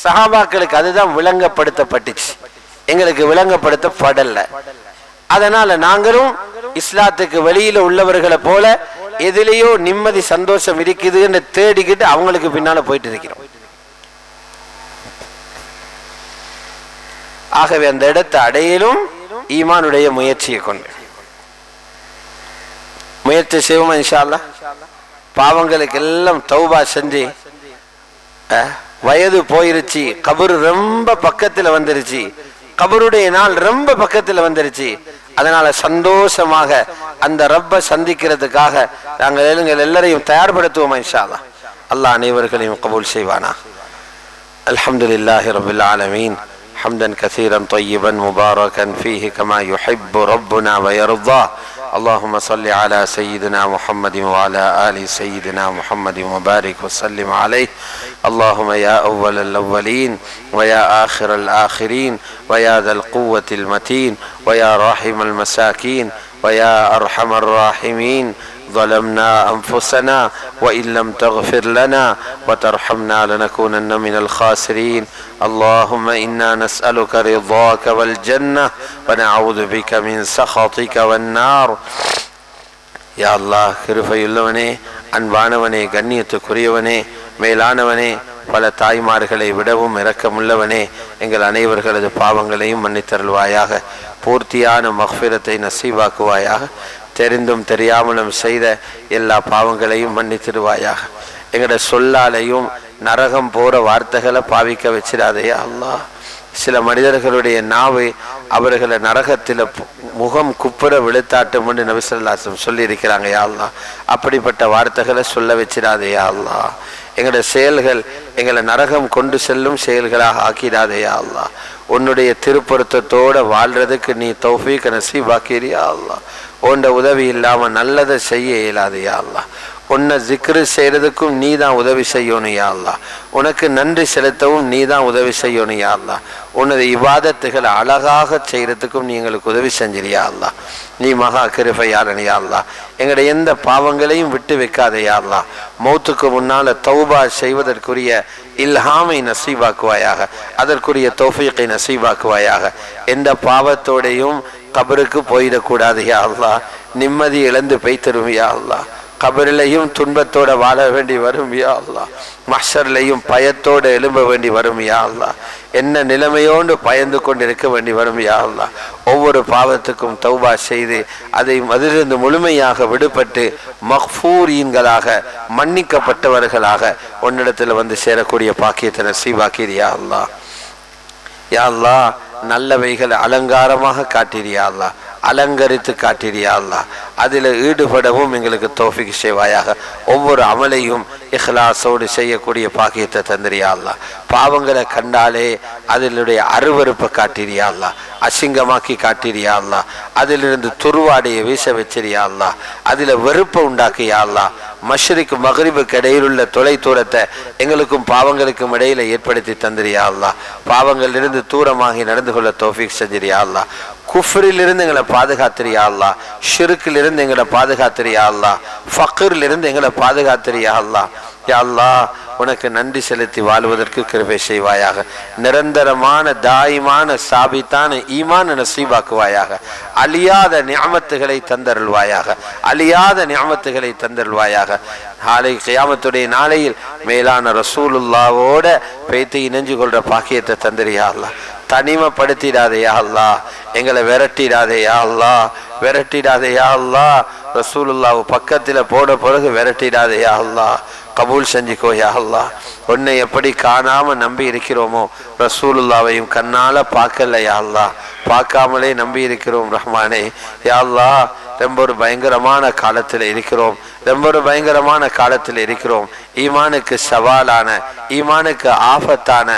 சஹாபாக்களுக்கு அதுதான் விளங்கப்படுத்தப்பட்டுச்சு, எங்களுக்கு விளங்கப்படுத்தப்படல. அதனால நாங்களும் இஸ்லாத்துக்கு வெளியில உள்ளவர்களை போல எதிலேயோ நிம்மதி சந்தோஷம் இருக்குதுன்னு தேடிக்கிட்டு அவங்களுக்கு பின்னால போயிட்டு இருக்கிறோம். ஆகவே அந்த இடத்தை அடையலும் ஈமானுடைய முயற்சியை கொண்டு முயற்சி செய்வோமா இன்ஷா அல்லாஹ். பாவங்களுக்கு எல்லாம் தௌபா செஞ்சு வயது போயிருச்சு, கபர் ரொம்ப பக்கத்துல வந்துருச்சு, கபருடைய நாள் ரொம்ப பக்கத்துல வந்துருச்சு. அதனால சந்தோஷமாக அந்த ரப்ப சந்திக்கிறதுக்காக நாங்கள் எல்லாரையும் தயார்படுத்துவோமா இன்ஷா அல்லாஹ். அல்லாஹ் அனைவர்களையும் கபூல் செய்வானா. அல்ஹம்துலில்லாஹி ரப்பில் ஆலமீன். حمدا كثيرا طيبا مباركا فيه كما يحب ربنا ويرضى. اللهم صل على سيدنا محمد وعلى آل سيدنا محمد وبارك وسلم عليه. اللهم يا أول الأولين ويا آخر الآخرين ويا ذا القوة المتين ويا راحم المساكين ويا أرحم الراحمين. ظلمنا أنفسنا وإن لم تغفر لنا وترحمنا لنكونن من الخاسرين. اللهم إنا نسألك رضاك والجنة ونعوذ بك من سخطك والنار. يا الله கிருபையுள்ளவனே, அன்பானவனே, கண்ணியத்துக்குரியவனே, மேலானவனே, பல தாய்மார்களை விடவும் இரக்கமுள்ளவனே, எங்கள் அனைவர்களது பாவங்களையும் மன்னித்தருள்வாயாக. பூர்த்தியான மக்ஃபிரத்தை நசீபாக்குவாயாக. தெரிந்தும் தெரியாமலும் செய்த எல்லா பாவங்களையும் மன்னித்திடுவாயாக. எங்களோட சொல்லாலையும் நரகம் போற வார்த்தைகளை பாவிக்க வச்சிடாதே அல்லாஹ். சில மனிதர்களுடைய நாவை அவர்களை நரகத்தில் முகம் குப்புற விழுத்தாட்டும் என்று நபி ஸல்லல்லாஹு அலைஹி வஸல்லம் சொல்லி இருக்கிறாங்க. யா அல்லாஹ், அப்படிப்பட்ட வார்த்தைகளை சொல்ல வச்சிடாதே யா அல்லாஹ். எங்களோட செயல்கள் எங்களை நரகம் கொண்டு செல்லும் செயல்களாக ஆக்கிடாதே யா அல்லாஹ். உன்னுடைய திருப்பொருத்தத்தோட வாழ்றதுக்கு நீ தௌஃபீக் நசீபாக்கிறியா அல்லாஹ். உன்ட உதவி இல்லாம நல்லதை செய்ய இயலாது யா அல்லாஹ். உன்னை ஜிக்ரு செய்யறதுக்கும் நீ தான் உதவி செய்யணும் யா அல்லாஹ். உனக்கு நன்றி செலுத்தவும் நீ தான் உதவி செய்யணும் யா அல்லாஹ். உனது இபாதத்துகளை அழகாக செய்யறதுக்கும் நீ எங்களுக்கு உதவி செஞ்சிரியா அல்லாஹ். நீ மகா கிருபையாளன் யா அல்லாஹ். எங்களுடைய எந்த பாவங்களையும் விட்டு வைக்காதே யா அல்லாஹ். மௌத்துக்கு முன்னால தௌபா செய்வதற்குரிய இல்ஹாமை நசீபாக்குவாயாக, அதற்குரிய தௌஃபீகை நசீபாக்குவாயாக. எந்த பாவத்தோடையும் கபருக்கு போயிடக்கூடாது யா அல்லாஹ். நிம்மதி இழந்து பெய்தரும் யா அல்லாஹ். கபரிலையும் துன்பத்தோட வாழ வேண்டி வரும் யா அல்லாஹ். மஹ்ஷர்லையும் பயத்தோடு எழும்ப வேண்டி வரும் யா அல்லாஹ். என்ன நிலைமையோடு பயந்து கொண்டு இருக்க வேண்டி வரும் யா அல்லாஹ். ஒவ்வொரு பாவத்துக்கும் தௌபா செய்து அதிலிருந்து முழுமையாக விடுபட்டு மக்ஃபூரீன்களாக மன்னிக்கப்பட்டவர்களாக உன்னிடத்தில் வந்து சேரக்கூடிய பாக்கியத்தை நசீபாக்கீர் யா அல்லாஹ். யா அல்லாஹ், நல்லவைகளை அலங்காரமாக காட்டீர் யா அல்லாஹ். அலங்கரித்து காட்டிறியா அல்லாஹ். அதில் ஈடுபடவும் எங்களுக்கு தௌஃபீக் செய்வாயாக. ஒவ்வொரு அமலையும் இஹ்லாஸோடு செய்யக்கூடிய பாக்கியத்தை தந்திரியா அல்லாஹ். பாவங்களை கண்டாலே அதிலுடைய அருவருப்பை காட்டிறியா அல்லாஹ். அசிங்கமாக்கி காட்டிறியா அல்லாஹ். அதிலிருந்து துருவாடையை வீச வச்சிரியா அல்லாஹ். அதில் வெறுப்பை உண்டாக்கியா அல்லாஹ். மஷ்ரிக் மக்ரிபுக்கு இடையில் உள்ள தொலை தூரத்தை எங்களுக்கும் பாவங்களுக்கும் இடையில ஏற்படுத்தி தந்திரியா அல்லாஹ். பாவங்களிலிருந்து தூரமாகி நடந்து கொள்ள தௌஃபீக் செஞ்சிரியா அல்லாஹ். குஃப்ரிலிருந்து எங்களை பாதுகாத்திரியா அல்லாஹ். ஷிர்கிலிருந்து எங்களை பாதுகாத்திரியா அல்லாஹ். ஃபக்ரிலிருந்து எங்களை பாதுகாத்திரியா அல்லாஹ். யா அல்லாஹ், உனக்கு நன்றி செலுத்தி வாழ்வதற்கு கிருபை செய்வாயாக. நிரந்தரமான தாயிமான சாபித்தான ஈமான் நசீபாக்குவாயாக. அழியாத நிஅமத்துகளை தந்தருள்வாயாக. அழியாத நிஅமத்துகளை தந்தருள்வாயாக. நாளை கியாமத்துடைய நாளையில் மேலான ரசூலுல்லாவோட பேத்து இணைஞ்சு கொள்ற பாக்கியத்தை தந்திரியா அல்லாஹ். தனிமைப்படுத்திடாதேயா அல்லாஹ். எங்களை விரட்டிடாதேயா அல்லாஹ். விரட்டிடாதேயா அல்லாஹ். ரசூலுல்லாஹ் பக்கத்தில் போட பிறகு விரட்டிடாதேயா அல்லாஹ். கபூல் செஞ்சுக்கோ யா அல்லாஹ். உன்னை எப்படி காணாம நம்பி இருக்கிறோமோ ரசூலுல்லாவையும் கண்ணால பார்க்கல யா அல்லாஹ். பார்க்காமலே நம்பி இருக்கிறோம் ரஹ்மானே. யா அல்லாஹ், ரொம்ப ஒரு பயங்கரமான காலத்தில் இருக்கிறோம். ரொம்ப ஒரு பயங்கரமான காலத்தில் இருக்கிறோம். ஈமானுக்கு சவாலான, ஈமானுக்கு ஆபத்தான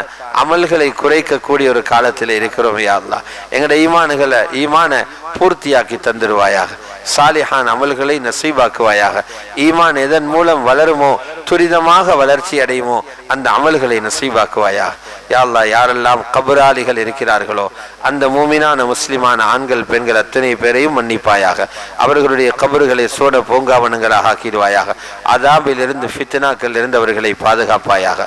அமல்களை குறைக்கக்கூடிய ஒரு காலத்தில் இருக்கிறோம் யா அல்லாஹ். எங்களுடைய ஈமான பூர்த்தியாக்கி தந்துடுவாயாக. சாலிஹான் அமல்களை நசீபாக்குவாயாக. ஈமான் எதன் மூலம் வளருமோ, துரிதமாக வளர்ச்சி அடையுமோ அந்த அமல்களை நசீபாக்குவாயாக. யா அல்லாஹ், யாரெல்லாம் கபராளிகள் இருக்கிறார்களோ அந்த மூமினான முஸ்லிமான ஆண்கள் பெண்கள் அத்தனை பேரையும் மன்னிப்பாயாக. அவர்களுடைய கபறுகளை சோட பூங்காவனங்களாக ஆக்கிடுவாயாக. அதாபிலிருந்து ஃபித்னாக்கள் இருந்து அவர்களை பாதுகாப்பாயாக.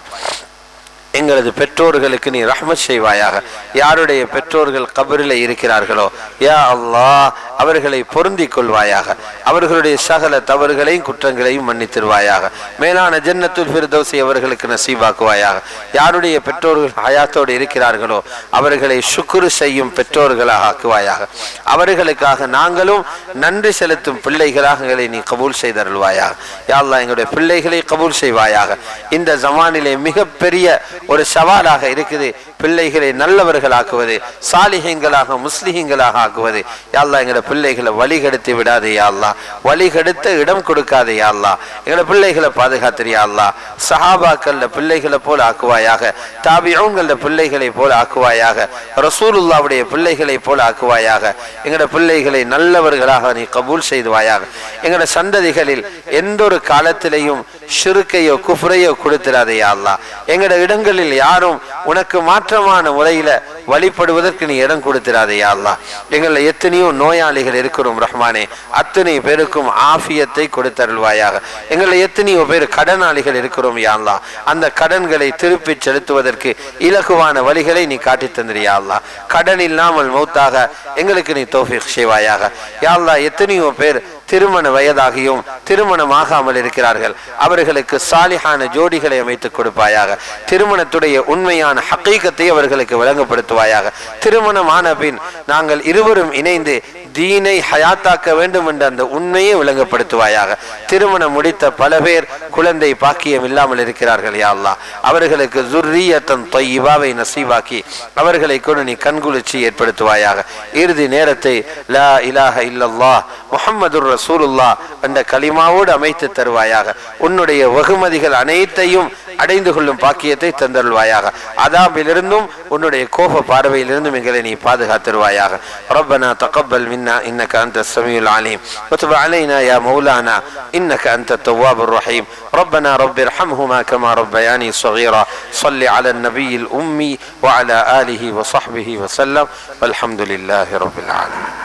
எங்களது பெற்றோர்களுக்கு நீ ரஹ்மத் செய்வாயாக. யாருடைய பெற்றோர்கள் கபரில் இருக்கிறார்களோ யா அல்லாஹ், அவர்களை பொருந்தி கொள்வாயாக. அவர்களுடைய சகல தவறுகளையும் குற்றங்களையும் மன்னித்திருவாயாக. மேலான ஜன்னத்துல் ஃபிர்தௌஸை அவர்களுக்கு நசீபாக்குவாயாக. யாருடைய பெற்றோர்கள் ஹயாத்தோடு இருக்கிறார்களோ அவர்களை ஷுக்ரு செய்யும் பெற்றோர்களாக ஆக்குவாயாக. அவர்களுக்காக நாங்களும் நன்றி செலுத்தும் பிள்ளைகளாக எங்களை நீ கபூல் செய்தருள்வாயாக. யா அல்லாஹ், எங்களுடைய பிள்ளைகளை கபூல் செய்வாயாக. இந்த ஜமானிலே மிகப்பெரிய ஒரு சவாலாக இருக்குது பிள்ளைகளை நல்லவர்கள் ஆக்குவது, சாலிஹீன்களாக முஸ்லிஹீன்களாக ஆக்குவது. யா அல்லாஹ், எங்களோட பிள்ளைகளை வழிகெடுத்து விடாதே யா அல்லாஹ். வழிகெடுத்த இடம் கொடுக்காதே யா அல்லாஹ். எங்களோட பிள்ளைகளை பாதுகாத்திரியா அல்லாஹ். சஹாபாக்கள்ல பிள்ளைகளை போல ஆக்குவாயாக. தாபிஊன்கள பிள்ளைகளை போல ஆக்குவாயாக. ரசூலுல்லாவுடைய பிள்ளைகளை போல ஆக்குவாயாக. எங்களோட பிள்ளைகளை நல்லவர்களாக நீ கபூல் செய்துவாயாக. எங்களோட சந்ததிகளில் எந்த ஒரு காலத்திலையும் ஷிர்கையோ குஃப்ரையோ கொடுத்திராதே யா அல்லாஹ். எங்களோட இடங்களில் யாரும் உனக்கு மாற்றமான முறையில வழிபடுவதற்கு நீ இடம் கொடுத்திராதே யா அல்லாஹ். எங்களை எத்தனையோ நோயாளிகள் இருக்கிறோம் ரஹ்மானே, அத்தனை பேருக்கும் ஆஃபியத்தை கொடுத்தருள்வாயாக. எங்களை எத்தனையோ பேர் கடனாளிகள் இருக்கிறோம் யா அல்லாஹ். அந்த கடன்களை திருப்பி செலுத்துவதற்கு இலகுவான வழிகளை நீ காட்டி தந்திரியா அல்லாஹ். கடன் இல்லாமல் மௌத்தாக எங்களுக்கு நீ தௌஃபீக் செய்வாயாக. யா அல்லாஹ், எத்தனையோ பேர் திருமண வயதாகியும் திருமணமாகாமல் இருக்கிறார்கள். அவர்களுக்கு சாலிஹான ஜோடிகளை அமைத்துக் கொடுப்பாயாக. திருமணத்துடைய உண்மையான ஹக்கீகத்தை அவர்களுக்கு விளங்கப்படுத்துவாயாக. திருமணமான பின் நாங்கள் இருவரும் இணைந்து தீனை ஹயாத்தாக்க வேண்டும் என்ற அந்த உண்மையை விளங்கப்படுத்துவாயாக. திருமணம் முடித்த பல பேர் குழந்தை பாக்கியம் இல்லாமல் இருக்கிறார்கள் யா அல்லாஹ். அவர்களுக்கு ஸுர்ரியத்தன் தய்யிபாவை நசீபாக்கி அவர்களை கொண்டு நீ கண்குளிர்ச்சி ஏற்படுத்துவாயாக. இறுதி நேரத்தை லா இலாஹ இல்லல்லாஹ் முஹம்மதுர் ரசூலுல்லாஹ் என்ற கலிமாவோடு அமைத்து தருவாயாக. உன்னுடைய வெகுமதிகள் அனைத்தையும் அடைந்து கொள்ளும் பாக்கியத்தை தந்தருள்வாயாக. அதாபிலிருந்தும் உன்னுடைய கோப பார்வையிலிருந்தும் எங்களை நீ பாதுகாத்திருவாயாக. ربنا تقبل منا إنك أنت السميع العليم وتب علينا يا مولانا إنك أنت التواب الرحيم. ربنا رب ارحمهما كما ربياني صغيرا. صل على النبي الأمي وعلى آله وصحبه وسلم والحمد لله رب العالمين.